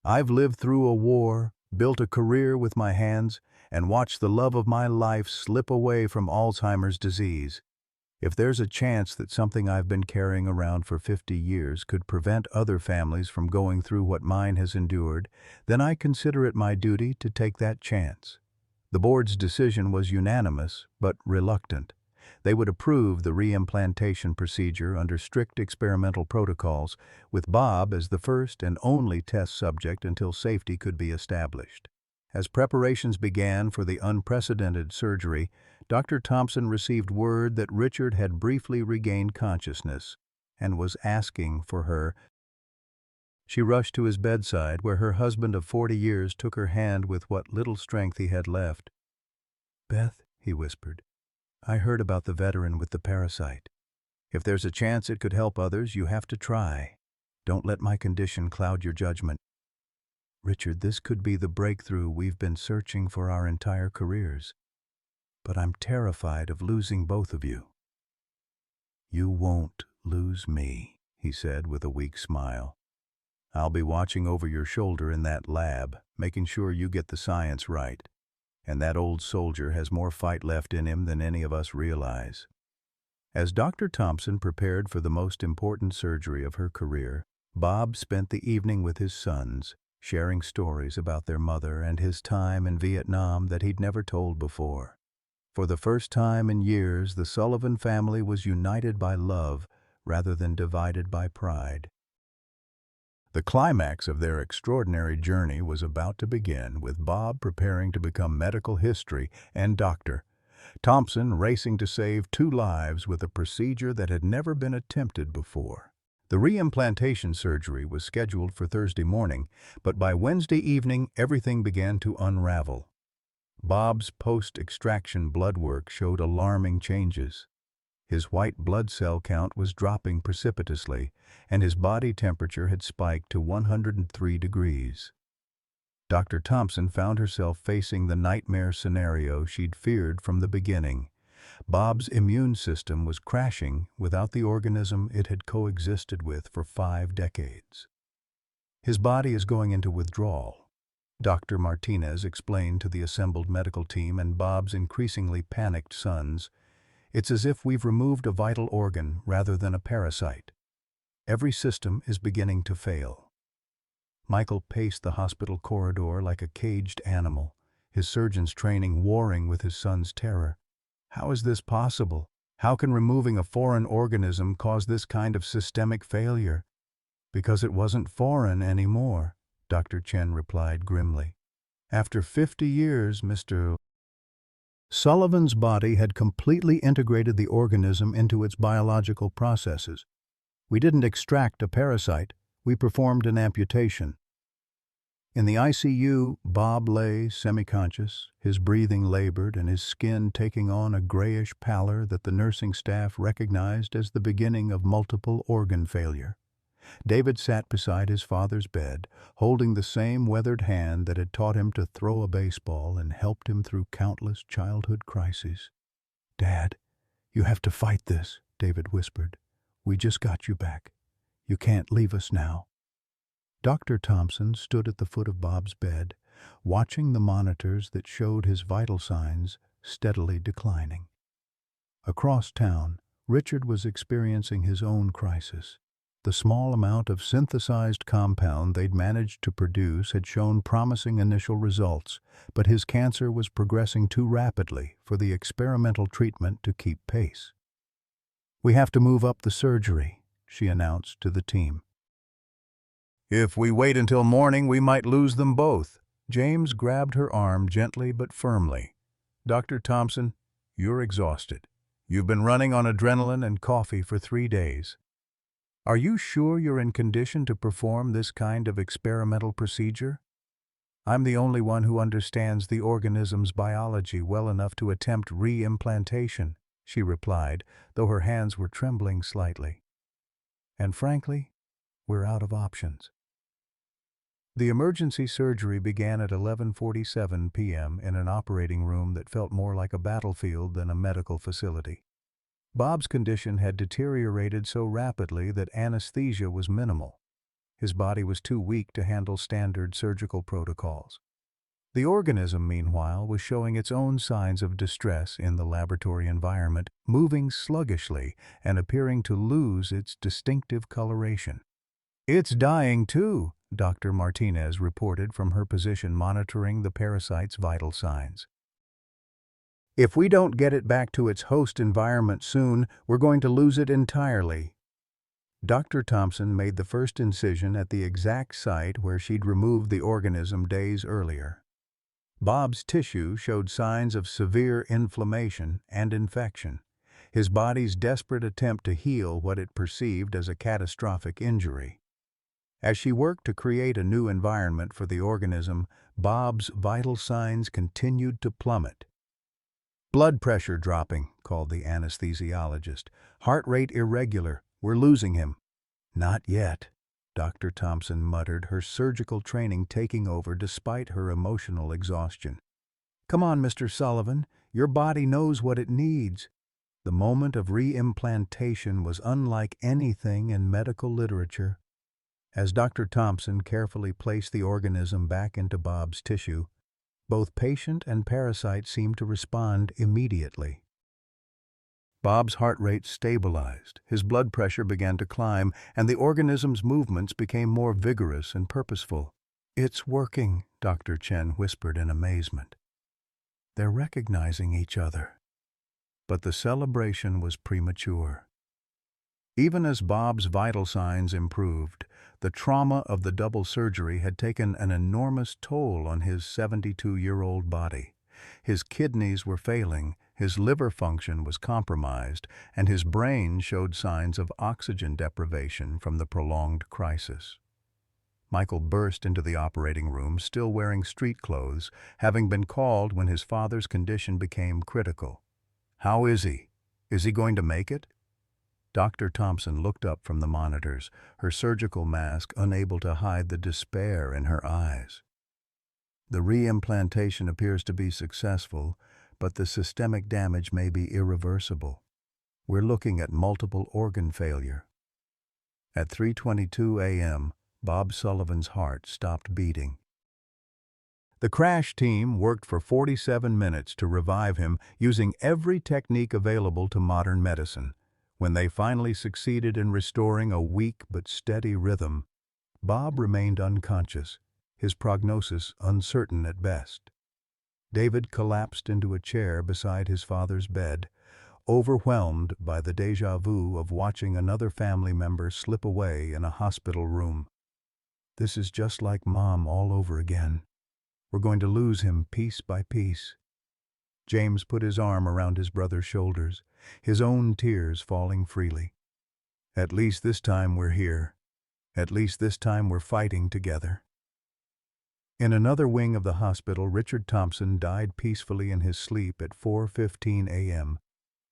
I've lived through a war, built a career with my hands, and watched the love of my life slip away from Alzheimer's disease. If there's a chance that something I've been carrying around for 50 years could prevent other families from going through what mine has endured, then I consider it my duty to take that chance." The board's decision was unanimous, but reluctant. They would approve the re-implantation procedure under strict experimental protocols, with Bob as the first and only test subject until safety could be established. As preparations began for the unprecedented surgery, Dr. Thompson received word that Richard had briefly regained consciousness and was asking for her. She rushed to his bedside, where her husband of 40 years took her hand with what little strength he had left. "Beth," he whispered, "I heard about the veteran with the parasite. If there's a chance it could help others, you have to try. Don't let my condition cloud your judgment. Richard, this could be the breakthrough we've been searching for our entire careers. But I'm terrified of losing both of you." "You won't lose me," he said with a weak smile. "I'll be watching over your shoulder in that lab, making sure you get the science right. And that old soldier has more fight left in him than any of us realize." As Dr. Thompson prepared for the most important surgery of her career, Bob spent the evening with his sons, sharing stories about their mother and his time in Vietnam that he'd never told before. For the first time in years, the Sullivan family was united by love rather than divided by pride. The climax of their extraordinary journey was about to begin, with Bob preparing to become medical history and doctor, Thompson racing to save 2 lives with a procedure that had never been attempted before. The re-implantation surgery was scheduled for Thursday morning, but by Wednesday evening everything began to unravel. Bob's post-extraction blood work showed alarming changes. His white blood cell count was dropping precipitously, and his body temperature had spiked to 103 degrees. Dr. Thompson found herself facing the nightmare scenario she'd feared from the beginning. Bob's immune system was crashing without the organism it had coexisted with for 5 decades. "His body is going into withdrawal," Dr. Martinez explained to the assembled medical team and Bob's increasingly panicked sons. "It's as if we've removed a vital organ rather than a parasite. Every system is beginning to fail." Michael paced the hospital corridor like a caged animal, his surgeon's training warring with his son's terror. "How is this possible? How can removing a foreign organism cause this kind of systemic failure?" "Because it wasn't foreign anymore," Dr. Chen replied grimly. "After 50 years, Mr. Sullivan's body had completely integrated the organism into its biological processes. We didn't extract a parasite, we performed an amputation." In the ICU, Bob lay semi-conscious, his breathing labored and his skin taking on a grayish pallor that the nursing staff recognized as the beginning of multiple organ failure. David sat beside his father's bed, holding the same weathered hand that had taught him to throw a baseball and helped him through countless childhood crises. "Dad, you have to fight this," David whispered. "We just got you back. You can't leave us now." Dr. Thompson stood at the foot of Bob's bed, watching the monitors that showed his vital signs steadily declining. Across town, Richard was experiencing his own crisis. The small amount of synthesized compound they'd managed to produce had shown promising initial results, but his cancer was progressing too rapidly for the experimental treatment to keep pace. "We have to move up the surgery," she announced to the team. "If we wait until morning, we might lose them both." James grabbed her arm gently but firmly. "Dr. Thompson, you're exhausted. You've been running on adrenaline and coffee for 3 days. Are you sure you're in condition to perform this kind of experimental procedure? I'm the only one who understands the organism's biology well enough to attempt re-implantation," she replied, though her hands were trembling slightly. "And frankly, we're out of options." The emergency surgery began at 11:47 p.m. in an operating room that felt more like a battlefield than a medical facility. Bob's condition had deteriorated so rapidly that anesthesia was minimal. His body was too weak to handle standard surgical protocols. The organism, meanwhile, was showing its own signs of distress in the laboratory environment, moving sluggishly and appearing to lose its distinctive coloration. "It's dying too," Dr. Martinez reported from her position monitoring the parasite's vital signs. "If we don't get it back to its host environment soon, we're going to lose it entirely." Dr. Thompson made the first incision at the exact site where she'd removed the organism days earlier. Bob's tissue showed signs of severe inflammation and infection, his body's desperate attempt to heal what it perceived as a catastrophic injury. As she worked to create a new environment for the organism, Bob's vital signs continued to plummet. "Blood pressure dropping," called the anesthesiologist. "Heart rate irregular. We're losing him." "Not yet," Dr. Thompson muttered, her surgical training taking over despite her emotional exhaustion. "Come on, Mr. Sullivan. Your body knows what it needs." The moment of re-implantation was unlike anything in medical literature. As Dr. Thompson carefully placed the organism back into Bob's tissue, both patient and parasite seemed to respond immediately. Bob's heart rate stabilized, his blood pressure began to climb, and the organism's movements became more vigorous and purposeful. "It's working," Dr. Chen whispered in amazement. "They're recognizing each other." But the celebration was premature. Even as Bob's vital signs improved, the trauma of the double surgery had taken an enormous toll on his 72-year-old body. His kidneys were failing, his liver function was compromised, and his brain showed signs of oxygen deprivation from the prolonged crisis. Michael burst into the operating room, still wearing street clothes, having been called when his father's condition became critical. "How is he? Is he going to make it?" Dr. Thompson looked up from the monitors, her surgical mask unable to hide the despair in her eyes. "The re-implantation appears to be successful, but the systemic damage may be irreversible. We're looking at multiple organ failure." At 3:22 a.m., Bob Sullivan's heart stopped beating. The crash team worked for 47 minutes to revive him using every technique available to modern medicine. When they finally succeeded in restoring a weak but steady rhythm, Bob remained unconscious, his prognosis uncertain at best. David collapsed into a chair beside his father's bed, overwhelmed by the déjà vu of watching another family member slip away in a hospital room. "This is just like Mom all over again. We're going to lose him piece by piece." James put his arm around his brother's shoulders, his own tears falling freely. "At least this time we're here. At least this time we're fighting together." In another wing of the hospital, Richard Thompson died peacefully in his sleep at 4:15 a.m.,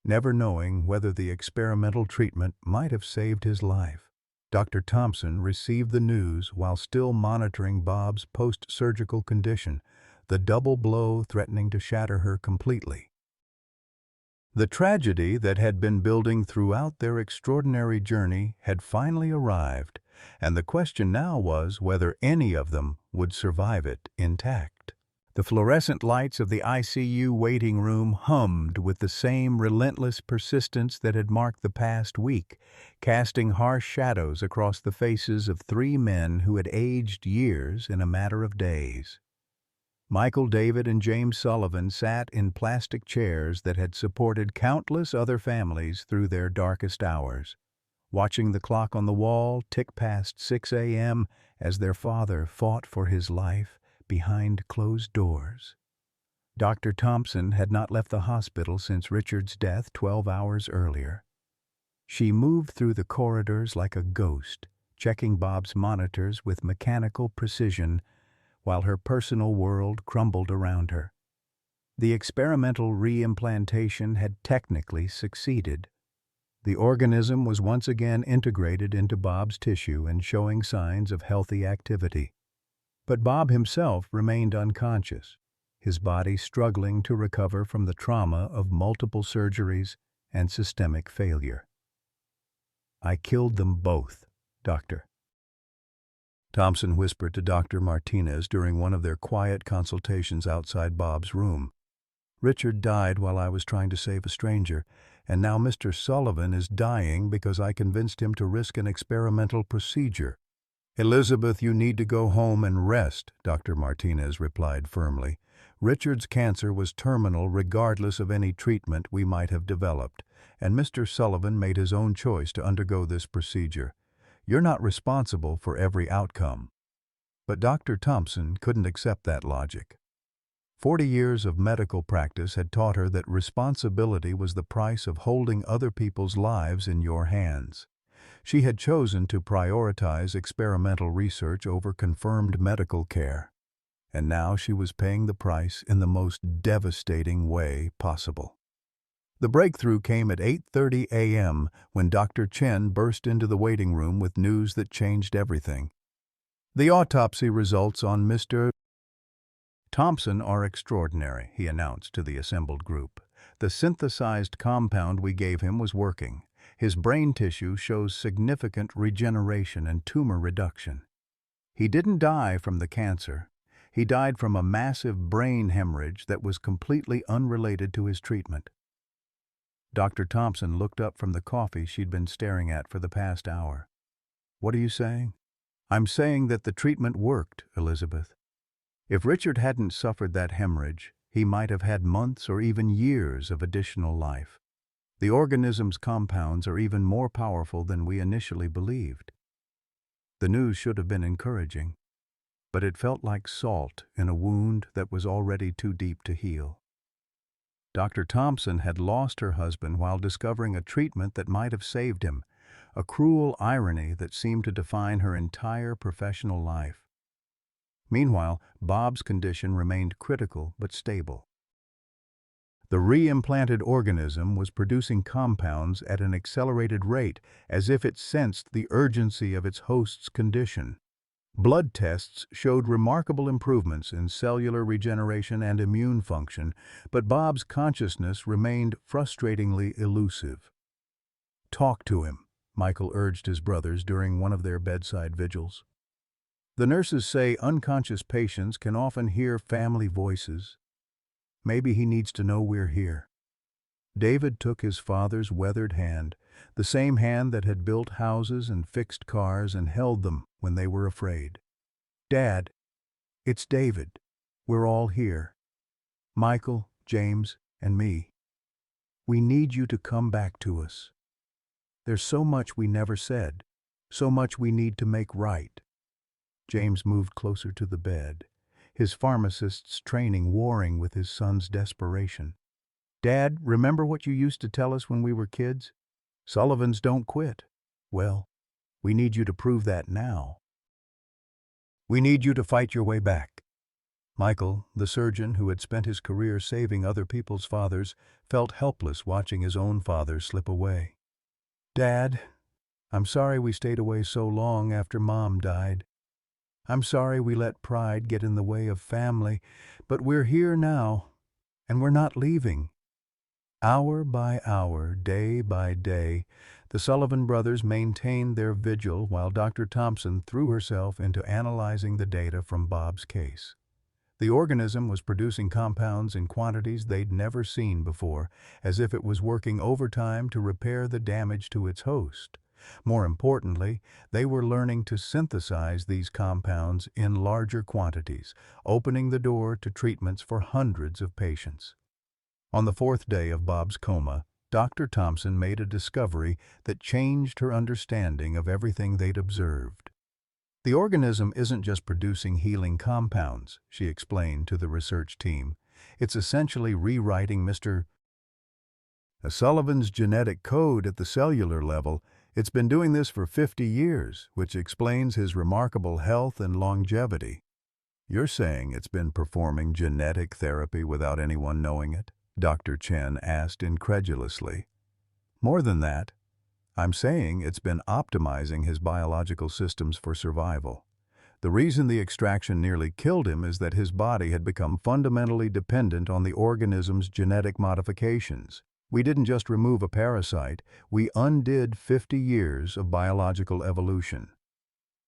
never knowing whether the experimental treatment might have saved his life. Dr. Thompson received the news while still monitoring Bob's post-surgical condition, the double blow threatening to shatter her completely. The tragedy that had been building throughout their extraordinary journey had finally arrived, and the question now was whether any of them would survive it intact. The fluorescent lights of the ICU waiting room hummed with the same relentless persistence that had marked the past week, casting harsh shadows across the faces of three men who had aged years in a matter of days. Michael, David, and James Sullivan sat in plastic chairs that had supported countless other families through their darkest hours, watching the clock on the wall tick past 6 a.m. as their father fought for his life behind closed doors. Dr. Thompson had not left the hospital since Richard's death 12 hours earlier. She moved through the corridors like a ghost, checking Bob's monitors with mechanical precision while her personal world crumbled around her. The experimental re-implantation had technically succeeded. The organism was once again integrated into Bob's tissue and showing signs of healthy activity. But Bob himself remained unconscious, his body struggling to recover from the trauma of multiple surgeries and systemic failure. "I killed them both, Doctor." Thompson whispered to Dr. Martinez during one of their quiet consultations outside Bob's room. Richard died while I was trying to save a stranger, and now Mr. Sullivan is dying because I convinced him to risk an experimental procedure. Elizabeth, you need to go home and rest, Dr. Martinez replied firmly. Richard's cancer was terminal regardless of any treatment we might have developed, and Mr. Sullivan made his own choice to undergo this procedure. You're not responsible for every outcome. But Dr. Thompson couldn't accept that logic. 40 years of medical practice had taught her that responsibility was the price of holding other people's lives in your hands. She had chosen to prioritize experimental research over confirmed medical care, and now she was paying the price in the most devastating way possible. The breakthrough came at 8:30 a.m. when Dr. Chen burst into the waiting room with news that changed everything. The autopsy results on Mr. Thompson are extraordinary, he announced to the assembled group. The synthesized compound we gave him was working. His brain tissue shows significant regeneration and tumor reduction. He didn't die from the cancer. He died from a massive brain hemorrhage that was completely unrelated to his treatment. Dr. Thompson looked up from the coffee she'd been staring at for the past hour. What are you saying? I'm saying that the treatment worked, Elizabeth. If Richard hadn't suffered that hemorrhage, he might have had months or even years of additional life. The organism's compounds are even more powerful than we initially believed. The news should have been encouraging, but it felt like salt in a wound that was already too deep to heal. Dr. Thompson had lost her husband while discovering a treatment that might have saved him, a cruel irony that seemed to define her entire professional life. Meanwhile, Bob's condition remained critical but stable. The re-implanted organism was producing compounds at an accelerated rate, as if it sensed the urgency of its host's condition. Blood tests showed remarkable improvements in cellular regeneration and immune function, but Bob's consciousness remained frustratingly elusive. "Talk to him," Michael urged his brothers during one of their bedside vigils. "The nurses say unconscious patients can often hear family voices. Maybe he needs to know we're here." David took his father's weathered hand, the same hand that had built houses and fixed cars and held them when they were afraid. "Dad, it's David. We're all here. Michael, James, and me. We need you to come back to us. There's so much we never said, so much we need to make right." James moved closer to the bed, his pharmacist's training warring with his son's desperation. "Dad, remember what you used to tell us when we were kids? Sullivans don't quit. Well, we need you to prove that now. We need you to fight your way back." Michael, the surgeon who had spent his career saving other people's fathers, felt helpless watching his own father slip away. "Dad, I'm sorry we stayed away so long after Mom died. I'm sorry we let pride get in the way of family, but we're here now, and we're not leaving." Hour by hour, day by day, the Sullivan brothers maintained their vigil while Dr. Thompson threw herself into analyzing the data from Bob's case. The organism was producing compounds in quantities they'd never seen before, as if it was working overtime to repair the damage to its host. More importantly, they were learning to synthesize these compounds in larger quantities, opening the door to treatments for hundreds of patients. On the fourth day of Bob's coma, Dr. Thompson made a discovery that changed her understanding of everything they'd observed. "The organism isn't just producing healing compounds," she explained to the research team. "It's essentially rewriting Mr. Sullivan's genetic code at the cellular level. It's been doing this for 50 years, which explains his remarkable health and longevity." "You're saying it's been performing genetic therapy without anyone knowing it?" Dr. Chen asked incredulously. "More than that, I'm saying it's been optimizing his biological systems for survival. The reason the extraction nearly killed him is that his body had become fundamentally dependent on the organism's genetic modifications. We didn't just remove a parasite, we undid 50 years of biological evolution."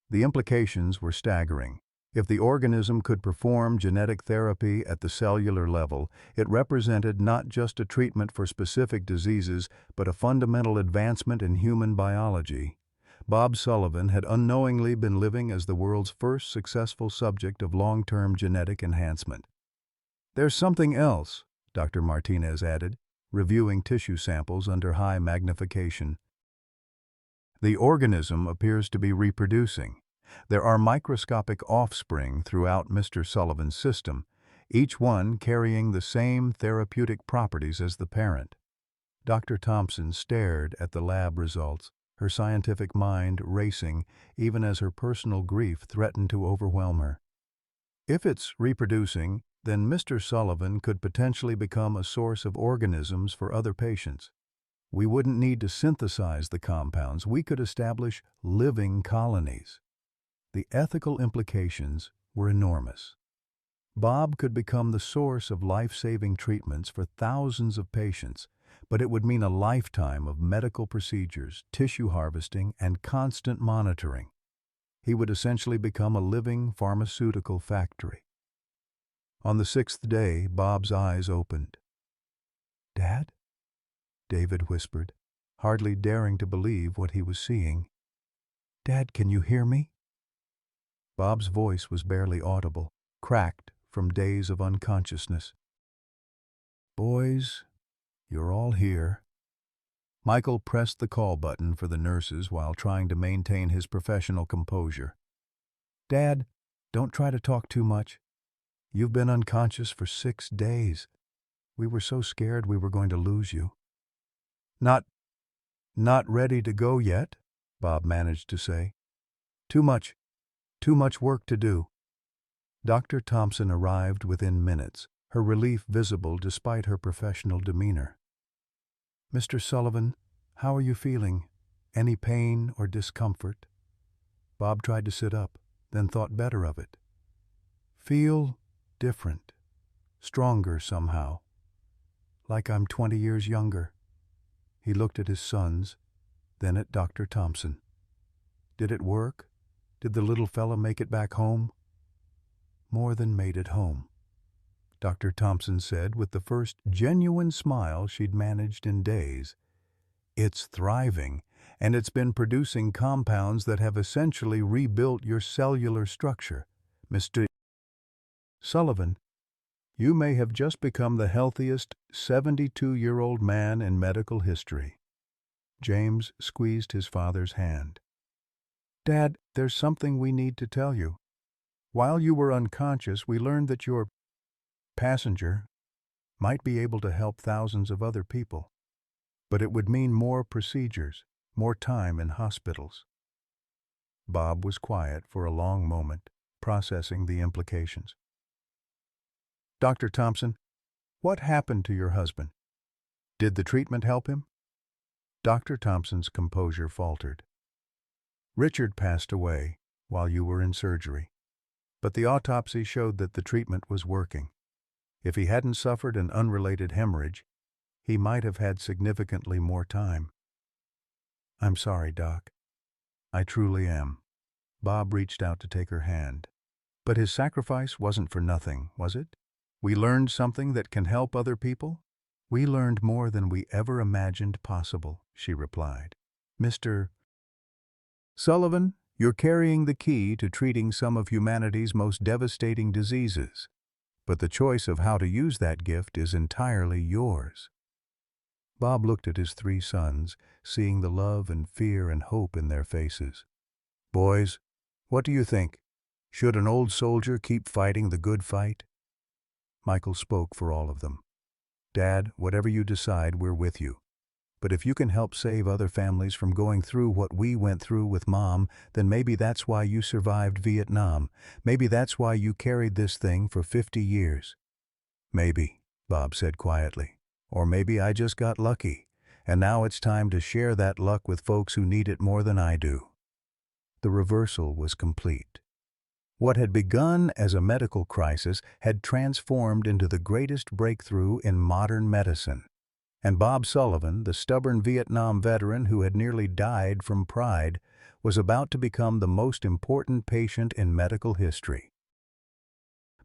The implications were staggering. If the organism could perform genetic therapy at the cellular level, it represented not just a treatment for specific diseases, but a fundamental advancement in human biology. Bob Sullivan had unknowingly been living as the world's first successful subject of long-term genetic enhancement. "There's something else," Dr. Martinez added, reviewing tissue samples under high magnification. "The organism appears to be reproducing. There are microscopic offspring throughout Mr. Sullivan's system, each one carrying the same therapeutic properties as the parent." Dr. Thompson stared at the lab results, her scientific mind racing even as her personal grief threatened to overwhelm her. If it's reproducing, then Mr. Sullivan could potentially become a source of organisms for other patients. We wouldn't need to synthesize the compounds. We could establish living colonies. The ethical implications were enormous. Bob could become the source of life-saving treatments for thousands of patients, but it would mean a lifetime of medical procedures, tissue harvesting, and constant monitoring. He would essentially become a living pharmaceutical factory. On the 6th day, Bob's eyes opened. "Dad?" David whispered, hardly daring to believe what he was seeing. "Dad, can you hear me?" Bob's voice was barely audible, cracked from days of unconsciousness. "Boys, you're all here." Michael pressed the call button for the nurses while trying to maintain his professional composure. "Dad, don't try to talk too much. You've been unconscious for 6 days. We were so scared we were going to lose you." Not ready to go yet," Bob managed to say. Too much work to do." Dr. Thompson arrived within minutes, her relief visible despite her professional demeanor. "Mr. Sullivan, how are you feeling? Any pain or discomfort?" Bob tried to sit up, then thought better of it. "Feel different, stronger somehow, like I'm 20 years younger." He looked at his sons, then at Dr. Thompson. "Did it work? Did the little fella make it back home?" "More than made it home," Dr. Thompson said with the first genuine smile she'd managed in days. "It's thriving, and it's been producing compounds that have essentially rebuilt your cellular structure. Mr. Sullivan, you may have just become the healthiest 72-year-old man in medical history." James squeezed his father's hand. "Dad, there's something we need to tell you. While you were unconscious, we learned that your passenger might be able to help thousands of other people, but it would mean more procedures, more time in hospitals." Bob was quiet for a long moment, processing the implications. "Dr. Thompson, what happened to your husband? Did the treatment help him?" Dr. Thompson's composure faltered. "Richard passed away while you were in surgery, but the autopsy showed that the treatment was working. If he hadn't suffered an unrelated hemorrhage, he might have had significantly more time." "I'm sorry, Doc. I truly am." Bob reached out to take her hand. "But his sacrifice wasn't for nothing, was it? We learned something that can help other people?" "We learned more than we ever imagined possible," she replied. "Mr. Sullivan, you're carrying the key to treating some of humanity's most devastating diseases. But the choice of how to use that gift is entirely yours." Bob looked at his 3 sons, seeing the love and fear and hope in their faces. "Boys, what do you think? Should an old soldier keep fighting the good fight?" Michael spoke for all of them. "Dad, whatever you decide, we're with you. But if you can help save other families from going through what we went through with Mom, then maybe that's why you survived Vietnam. Maybe that's why you carried this thing for 50 years. "Maybe," Bob said quietly. "Or maybe I just got lucky, and now it's time to share that luck with folks who need it more than I do." The reversal was complete. What had begun as a medical crisis had transformed into the greatest breakthrough in modern medicine. And Bob Sullivan, the stubborn Vietnam veteran who had nearly died from pride, was about to become the most important patient in medical history.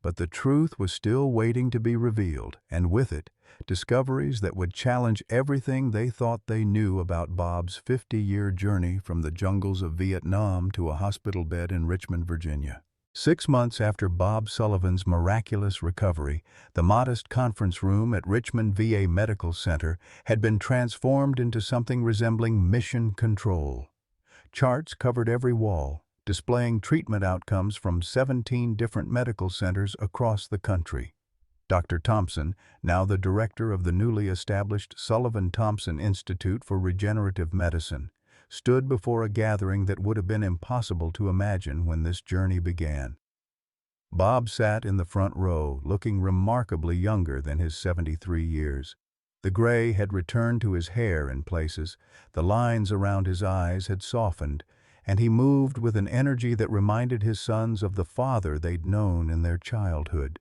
But the truth was still waiting to be revealed, and with it, discoveries that would challenge everything they thought they knew about Bob's 50-year journey from the jungles of Vietnam to a hospital bed in Richmond, Virginia. 6 months after Bob Sullivan's miraculous recovery, the modest conference room at Richmond VA Medical Center had been transformed into something resembling mission control. Charts covered every wall, displaying treatment outcomes from 17 different medical centers across the country. Dr. Thompson, now the director of the newly established Sullivan-Thompson Institute for Regenerative Medicine, stood before a gathering that would have been impossible to imagine when this journey began. Bob sat in the front row, looking remarkably younger than his 73 years. The gray had returned to his hair in places, the lines around his eyes had softened, and he moved with an energy that reminded his sons of the father they'd known in their childhood.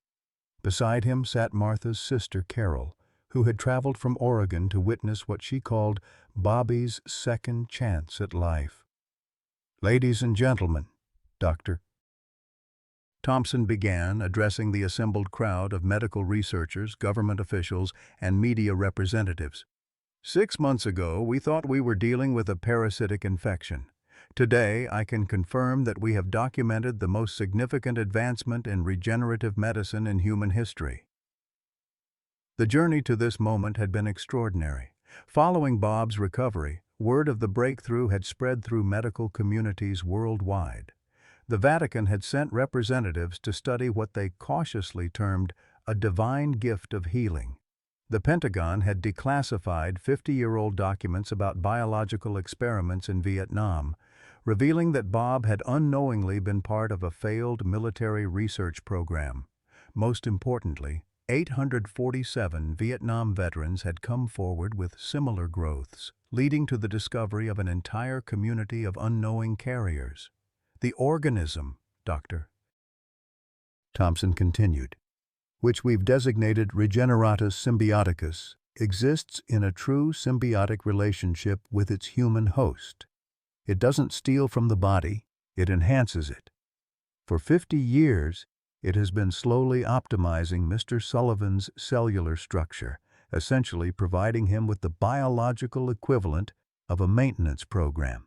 Beside him sat Martha's sister Carol, who had traveled from Oregon to witness what she called Bobby's second chance at life. "Ladies and gentlemen," Dr. Thompson began, addressing the assembled crowd of medical researchers, government officials, and media representatives. 6 months ago, we thought we were dealing with a parasitic infection. Today, I can confirm that we have documented the most significant advancement in regenerative medicine in human history. The journey to this moment had been extraordinary. Following Bob's recovery, word of the breakthrough had spread through medical communities worldwide. The Vatican had sent representatives to study what they cautiously termed a divine gift of healing. The Pentagon had declassified 50-year-old documents about biological experiments in Vietnam, revealing that Bob had unknowingly been part of a failed military research program. Most importantly, 847 Vietnam veterans had come forward with similar growths, leading to the discovery of an entire community of unknowing carriers. The organism, Dr. Thompson continued, which we've designated Regeneratus symbioticus, exists in a true symbiotic relationship with its human host. It doesn't steal from the body, it enhances it. For 50 years, it has been slowly optimizing Mr. Sullivan's cellular structure, essentially providing him with the biological equivalent of a maintenance program.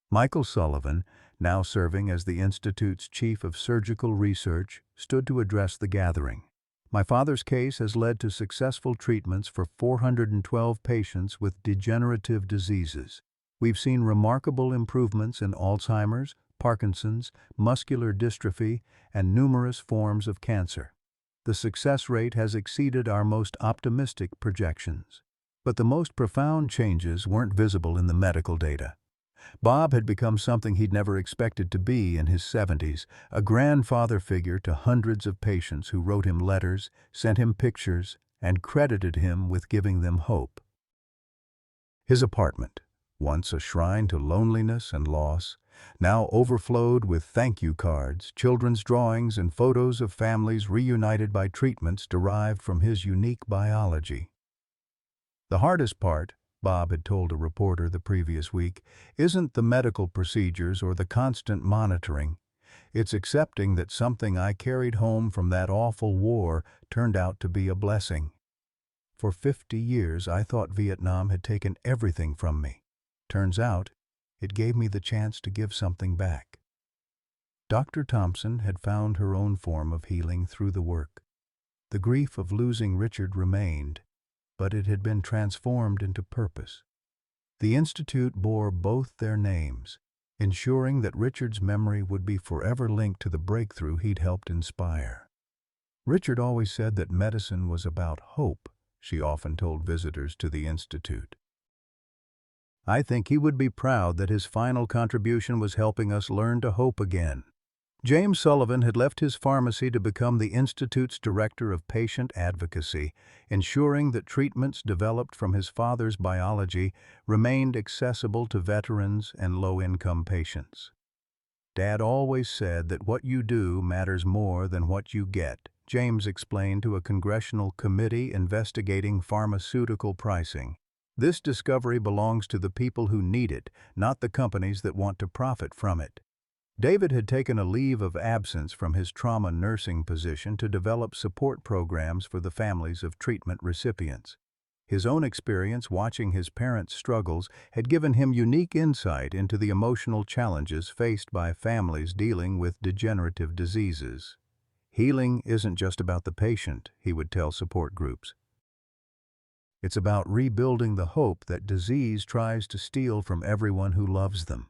Michael Sullivan, now serving as the Institute's Chief of Surgical Research, stood to address the gathering. "My father's case has led to successful treatments for 412 patients with degenerative diseases. We've seen remarkable improvements in Alzheimer's, Parkinson's, muscular dystrophy, and numerous forms of cancer. The success rate has exceeded our most optimistic projections." But the most profound changes weren't visible in the medical data. Bob had become something he'd never expected to be in his 70s, a grandfather figure to hundreds of patients who wrote him letters, sent him pictures, and credited him with giving them hope. His apartment, once a shrine to loneliness and loss, now overflowed with thank-you cards, children's drawings, and photos of families reunited by treatments derived from his unique biology. "The hardest part," Bob had told a reporter the previous week, "isn't the medical procedures or the constant monitoring. It's accepting that something I carried home from that awful war turned out to be a blessing. For 50 years, I thought Vietnam had taken everything from me. Turns out, it gave me the chance to give something back." Dr. Thompson had found her own form of healing through the work. The grief of losing Richard remained, but it had been transformed into purpose. The Institute bore both their names, ensuring that Richard's memory would be forever linked to the breakthrough he'd helped inspire. "Richard always said that medicine was about hope," she often told visitors to the Institute. "I think he would be proud that his final contribution was helping us learn to hope again." James Sullivan had left his pharmacy to become the Institute's Director of Patient Advocacy, ensuring that treatments developed from his father's biology remained accessible to veterans and low-income patients. "Dad always said that what you do matters more than what you get," James explained to a congressional committee investigating pharmaceutical pricing. This discovery belongs to the people who need it, not the companies that want to profit from it. David had taken a leave of absence from his trauma nursing position to develop support programs for the families of treatment recipients. His own experience watching his parents' struggles had given him unique insight into the emotional challenges faced by families dealing with degenerative diseases. Healing isn't just about the patient, he would tell support groups. It's about rebuilding the hope that disease tries to steal from everyone who loves them.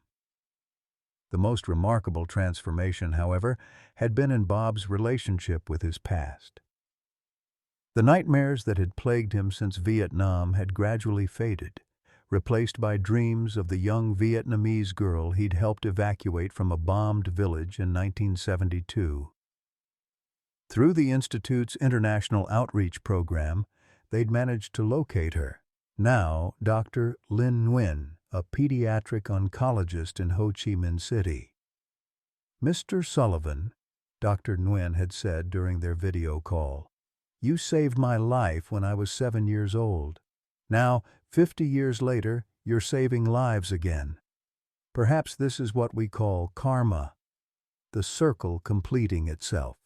The most remarkable transformation, however, had been in Bob's relationship with his past. The nightmares that had plagued him since Vietnam had gradually faded, replaced by dreams of the young Vietnamese girl he'd helped evacuate from a bombed village in 1972. Through the Institute's international outreach program, they'd managed to locate her. Now, Dr. Linh Nguyen, a pediatric oncologist in Ho Chi Minh City. "Mr. Sullivan," Dr. Nguyen had said during their video call, "you saved my life when I was 7 years old. Now, 50 years later, you're saving lives again. Perhaps this is what we call karma, the circle completing itself."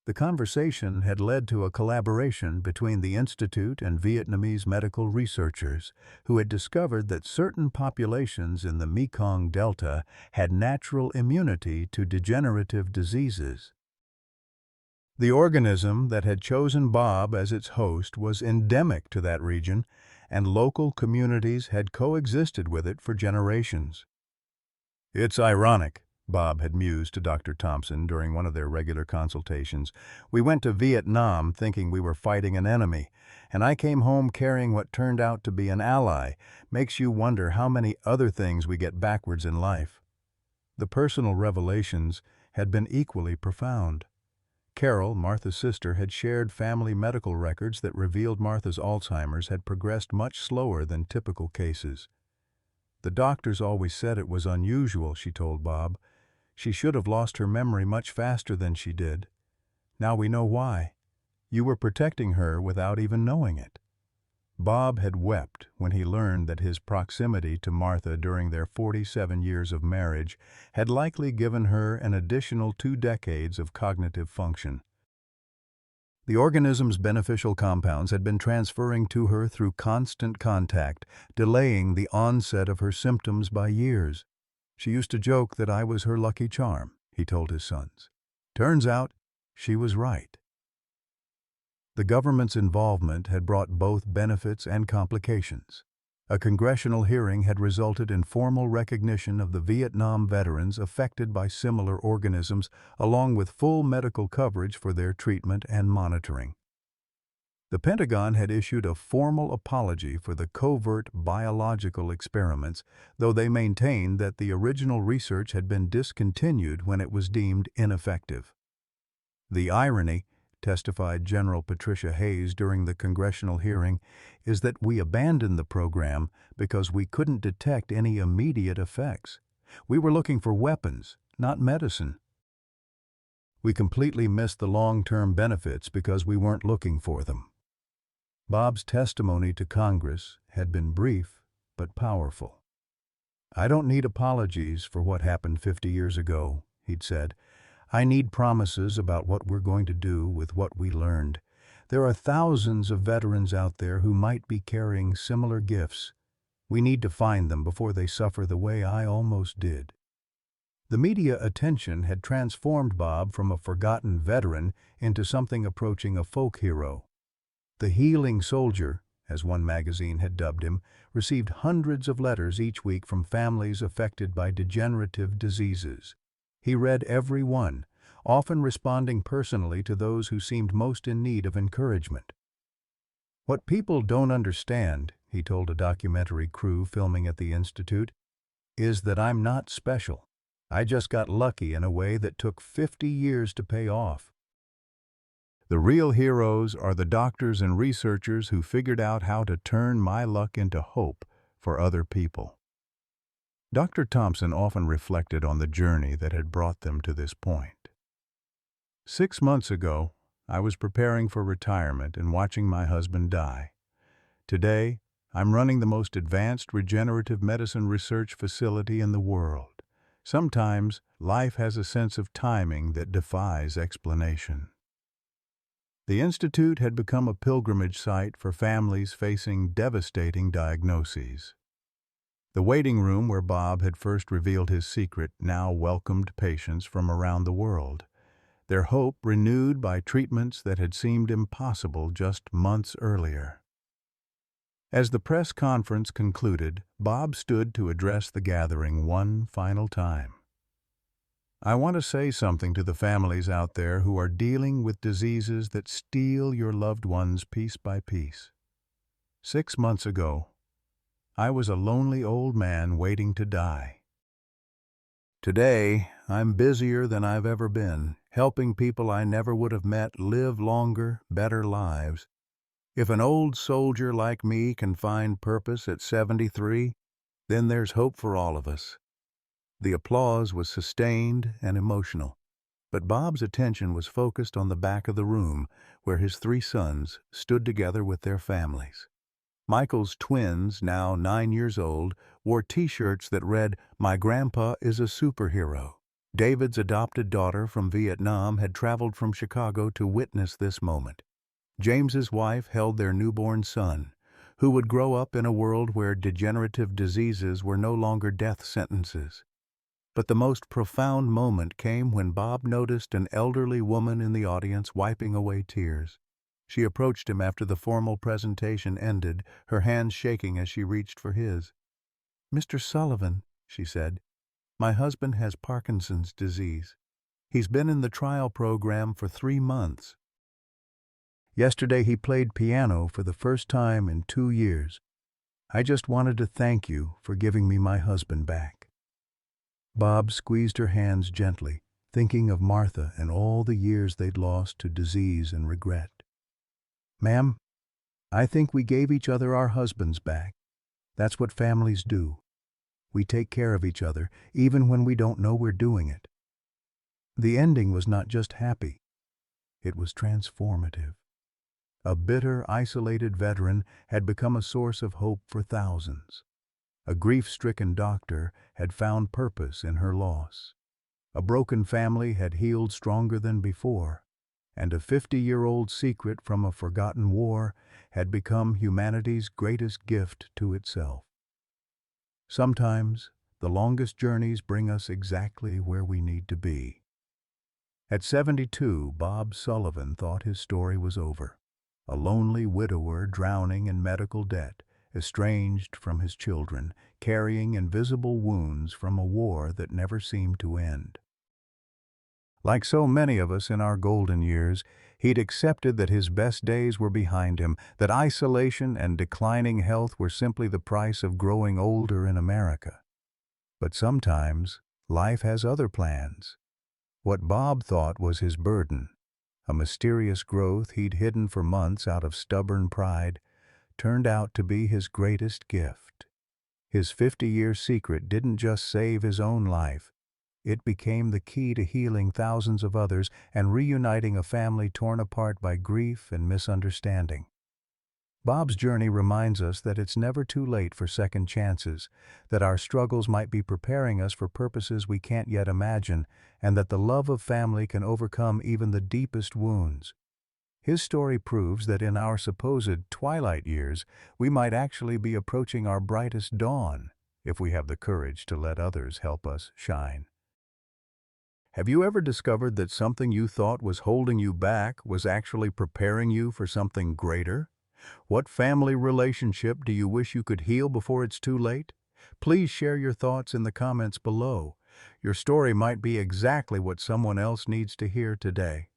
The conversation had led to a collaboration between the Institute and Vietnamese medical researchers who had discovered that certain populations in the Mekong Delta had natural immunity to degenerative diseases. The organism that had chosen Bob as its host was endemic to that region, and local communities had coexisted with it for generations. "It's ironic," Bob had mused to Dr. Thompson during one of their regular consultations. "We went to Vietnam thinking we were fighting an enemy, and I came home carrying what turned out to be an ally. Makes you wonder how many other things we get backwards in life." The personal revelations had been equally profound. Carol, Martha's sister, had shared family medical records that revealed Martha's Alzheimer's had progressed much slower than typical cases. "The doctors always said it was unusual," she told Bob. "She should have lost her memory much faster than she did. Now we know why. You were protecting her without even knowing it." Bob had wept when he learned that his proximity to Martha during their 47 years of marriage had likely given her an additional 2 decades of cognitive function. The organism's beneficial compounds had been transferring to her through constant contact, delaying the onset of her symptoms by years. "She used to joke that I was her lucky charm," he told his sons. Turns out, she was right. The government's involvement had brought both benefits and complications. A congressional hearing had resulted in formal recognition of the Vietnam veterans affected by similar organisms, along with full medical coverage for their treatment and monitoring. The Pentagon had issued a formal apology for the covert biological experiments, though they maintained that the original research had been discontinued when it was deemed ineffective. "The irony," testified General Patricia Hayes during the congressional hearing, "is that we abandoned the program because we couldn't detect any immediate effects. We were looking for weapons, not medicine. We completely missed the long-term benefits because we weren't looking for them." Bob's testimony to Congress had been brief but powerful. "I don't need apologies for what happened 50 years ago," he'd said. "I need promises about what we're going to do with what we learned. There are thousands of veterans out there who might be carrying similar gifts. We need to find them before they suffer the way I almost did." The media attention had transformed Bob from a forgotten veteran into something approaching a folk hero. The healing soldier, as one magazine had dubbed him, received hundreds of letters each week from families affected by degenerative diseases. He read every one, often responding personally to those who seemed most in need of encouragement. "What people don't understand," he told a documentary crew filming at the Institute, "is that I'm not special. I just got lucky in a way that took 50 years to pay off. The real heroes are the doctors and researchers who figured out how to turn my luck into hope for other people." Dr. Thompson often reflected on the journey that had brought them to this point. 6 months ago, I was preparing for retirement and watching my husband die. Today, I'm running the most advanced regenerative medicine research facility in the world. Sometimes, life has a sense of timing that defies explanation. The institute had become a pilgrimage site for families facing devastating diagnoses. The waiting room where Bob had first revealed his secret now welcomed patients from around the world, their hope renewed by treatments that had seemed impossible just months earlier. As the press conference concluded, Bob stood to address the gathering one final time. I want to say something to the families out there who are dealing with diseases that steal your loved ones piece by piece. 6 months ago, I was a lonely old man waiting to die. Today, I'm busier than I've ever been, helping people I never would have met live longer, better lives. If an old soldier like me can find purpose at 73, then there's hope for all of us. The applause was sustained and emotional, but Bob's attention was focused on the back of the room where his 3 sons stood together with their families. Michael's twins, now 9 years old, wore T-shirts that read, "My grandpa is a superhero." David's adopted daughter from Vietnam had traveled from Chicago to witness this moment. James's wife held their newborn son, who would grow up in a world where degenerative diseases were no longer death sentences. But the most profound moment came when Bob noticed an elderly woman in the audience wiping away tears. She approached him after the formal presentation ended, her hands shaking as she reached for his. "Mr. Sullivan," she said, "my husband has Parkinson's disease. He's been in the trial program for 3 months. Yesterday he played piano for the first time in 2 years. I just wanted to thank you for giving me my husband back." Bob squeezed her hands gently, thinking of Martha and all the years they'd lost to disease and regret. "Ma'am, I think we gave each other our husbands back. That's what families do. We take care of each other, even when we don't know we're doing it." The ending was not just happy. It was transformative. A bitter, isolated veteran had become a source of hope for thousands. A grief-stricken doctor had found purpose in her loss. A broken family had healed stronger than before, and a 50-year-old secret from a forgotten war had become humanity's greatest gift to itself. Sometimes, the longest journeys bring us exactly where we need to be. At 72, Bob Sullivan thought his story was over. A lonely widower drowning in medical debt, estranged from his children, carrying invisible wounds from a war that never seemed to end. Like so many of us in our golden years, he'd accepted that his best days were behind him, that isolation and declining health were simply the price of growing older in America. But sometimes, life has other plans. What Bob thought was his burden, a mysterious growth he'd hidden for months out of stubborn pride, turned out to be his greatest gift. His 50-year secret didn't just save his own life. It became the key to healing thousands of others and reuniting a family torn apart by grief and misunderstanding. Bob's journey reminds us that it's never too late for second chances, that our struggles might be preparing us for purposes we can't yet imagine, and that the love of family can overcome even the deepest wounds. His story proves that in our supposed twilight years, we might actually be approaching our brightest dawn, if we have the courage to let others help us shine. Have you ever discovered that something you thought was holding you back was actually preparing you for something greater? What family relationship do you wish you could heal before it's too late? Please share your thoughts in the comments below. Your story might be exactly what someone else needs to hear today.